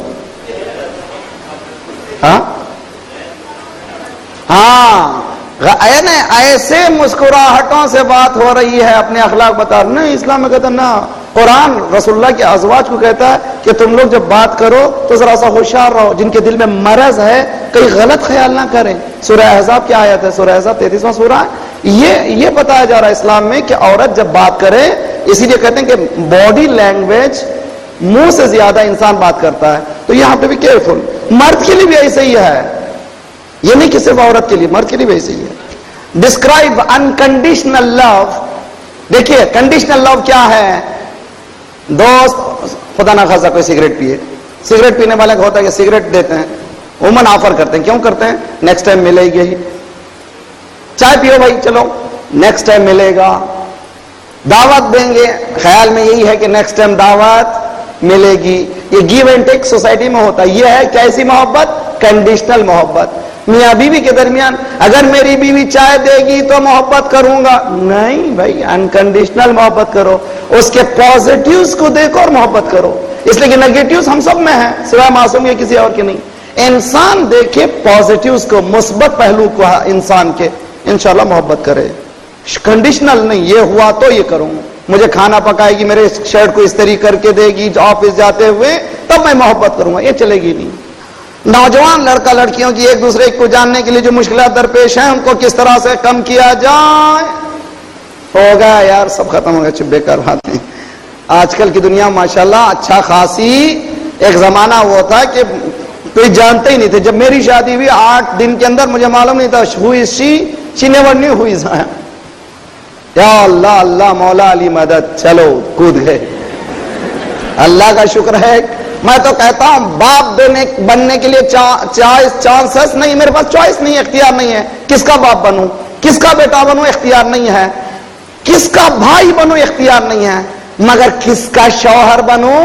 ایسے مسکراہٹوں سے بات ہو رہی ہے، اپنے اخلاق بتا. نہیں، اسلام میں کہتا ہے نا. قرآن رسول اللہ کے ازواج کو کہتا ہے کہ تم لوگ جب بات کرو تو ذرا سا ہوشیار رہو، جن کے دل میں مرض ہے کئی غلط خیال نہ کریں. سورہ احزاب کی آیت ہے، سورہ احزاب 33واں سورہ ہے. یہ بتایا جا رہا ہے اسلام میں کہ عورت جب بات کرے، اسی لیے کہتے ہیں کہ باڈی لینگویج، منہ سے زیادہ انسان بات کرتا ہے. تو یہاں پہ بھی کیئرفل. مرد کے لیے بھی ایسے ہی ہے، یہ نہیں کہ صرف عورت کے لیے، مرد کے لیے بھی ایسے ہی ہے. ڈسکرائب انکنڈیشنل لو. دیکھیے کنڈیشنل لو کیا ہے؟ دوست خدا نہ خاصا کوئی سگریٹ پیے، سگریٹ پینے والے کو ہوتا ہے کہ سگریٹ دیتے ہیں، عموماً آفر کرتے ہیں. کیوں کرتے ہیں؟ نیکسٹ ٹائم ملے گی. چائے پیو بھائی، چلو نیکسٹ ٹائم ملے گا. دعوت دیں گے، خیال میں یہی ہے کہ نیکسٹ ٹائم دعوت ملے گی. یہ گیو اینڈ ٹیک سوسائٹی میں ہوتا ہے. یہ ہے کیسی محبت؟ کنڈیشنل محبت. میاں بیوی کے درمیان اگر میری بیوی چائے دے گی تو محبت کروں گا، نہیں بھائی، انکنڈیشنل محبت کرو. اس کے پازیٹیوز کو دیکھو اور محبت کرو. اس لیے کہ نیگیٹیوز ہم سب میں ہیں، سوائے معصوم یا کسی اور کے نہیں. انسان دیکھے پازیٹیوز کو، مثبت پہلو کو انسان کے، انشاءاللہ محبت کرے. کنڈیشنل نہیں، یہ ہوا تو یہ کروں. مجھے کھانا پکائے گی، میرے شرٹ کو استری کر کے دے گی آفس جاتے ہوئے، تب میں محبت کروں گا، یہ چلے گی نہیں. نوجوان لڑکا لڑکیوں کی ایک دوسرے کو جاننے کے لیے جو مشکلات درپیش ہیں، ان کو کس طرح سے کم کیا جائے. ہوگا یار، سب ختم ہو گیا، بیکار باتیں. آج کل کی دنیا ماشاءاللہ اچھا خاصی. ایک زمانہ وہ تھا کہ کوئی جانتے ہی نہیں تھے. جب میری شادی ہوئی 8 دن کے اندر مجھے معلوم نہیں تھا she never knew who is I. یا اللہ اللہ مولا علی مدد. چلو کود گئے. اللہ کا شکر ہے. میں تو کہتا ہوں باپ بننے کے لیے چانسز نہیں، میرے پاس چوائس نہیں، اختیار نہیں ہے. کس کا باپ بنوں، کس کا بیٹا بنوں، اختیار نہیں ہے. کس کا بھائی بنوں، اختیار نہیں ہے. مگر کس کا شوہر بنوں،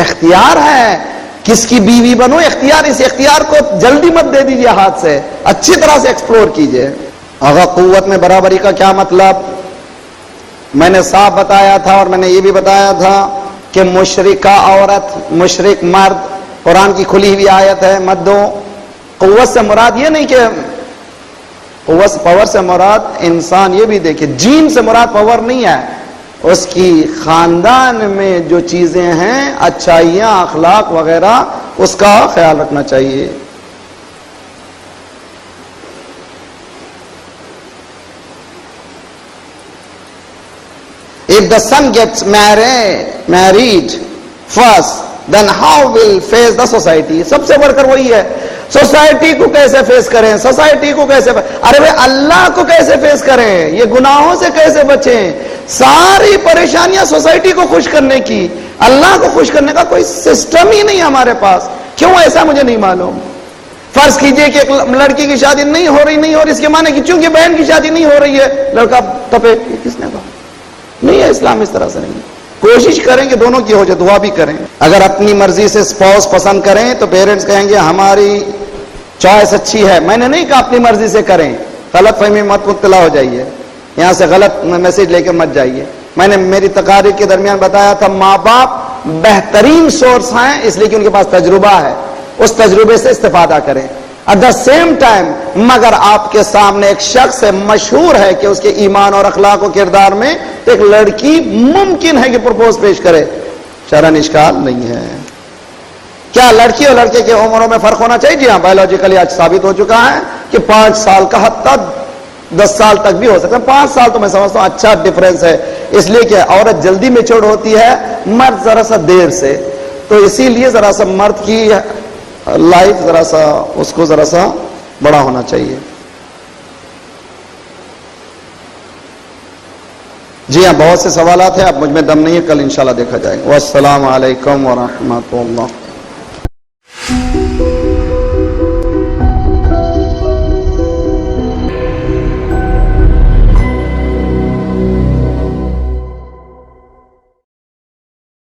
اختیار ہے. کس کی بیوی بنوں، اختیار. اس اختیار کو جلدی مت دے دیجیے ہاتھ سے، اچھی طرح سے ایکسپلور کیجیے. اگر قوت میں برابری کا کیا مطلب؟ میں نے صاف بتایا تھا، اور میں نے یہ بھی بتایا تھا کہ مشرکہ عورت مشرک مرد، قرآن کی کھلی ہوئی آیت ہے مت دو۔ قوت سے مراد یہ نہیں کہ قوت پاور سے مراد انسان، یہ بھی دیکھیں جین سے مراد پاور نہیں ہے، اس کی خاندان میں جو چیزیں ہیں اچھائیاں اخلاق وغیرہ اس کا خیال رکھنا چاہیے۔ If the son gets married first, then how will face the society؟ سب سے بڑھ کر وہی ہے، سوسائٹی کو کیسے فیس کریں، سوسائٹی کو کیسے ارے بھائی اللہ کو کیسے فیس کریں، یہ گناہوں سے کیسے بچیں، ساری پریشانیاں سوسائٹی کو خوش کرنے کی، اللہ کو خوش کرنے کا کوئی سسٹم ہی نہیں ہمارے پاس۔ کیوں ایسا مجھے نہیں معلوم۔ فرض کیجئے کہ ایک لڑکی کی شادی نہیں ہو رہی، اس کے معنی کہ چونکہ بہن کی شادی نہیں ہو رہی ہے لڑکا تپے، کس نے کہا؟ نہیں ہے، اسلام اس طرح سے نہیں۔ کوشش کریں کہ دونوں کی ہو جائے، دعا بھی کریں۔ اگر اپنی مرضی سے اسپاؤس پسند کریں تو پیرنٹس کہیں گے ہماری چوائس اچھی ہے۔ میں نے نہیں کہا اپنی مرضی سے کریں، غلط فہمی مت مبتلا ہو جائیے، یہاں سے غلط میسج لے کے مت جائیے۔ میں نے میری تقاریر کے درمیان بتایا تھا ماں باپ بہترین سورس ہیں، اس لیے کہ ان کے پاس تجربہ ہے، اس تجربے سے استفادہ کریں۔ ایٹ دا سیم ٹائم مگر آپ کے سامنے ایک شخص مشہور ہے کہ اس کے ایمان اور اخلاق و کردار میں ایک لڑکی ممکن ہے کہ پرپوز پیش کرے، شرعاً اشکال نہیں ہے۔ کیا لڑکی اور لڑکے کے عمروں میں فرق ہونا چاہیے؟ جی ہاں، بایولوجیکلی آج ثابت ہو چکا ہے کہ 5 سال کا حتیٰ 10 سال تک بھی ہو سکتا ہے۔ 5 سال تو میں سمجھتا ہوں اچھا ڈفرینس ہے، اس لیے کہ عورت جلدی میچور ہوتی ہے، مرد ذرا سا دیر سے، تو اسی لیے ذرا سا مرد کی لائف ذرا سا اس کو ذرا سا بڑا ہونا چاہیے۔ جی ہاں، بہت سے سوالات ہیں، اب مجھ میں دم نہیں ہے، کل انشاءاللہ دیکھا جائے گا۔ والسلام علیکم ورحمۃ اللہ۔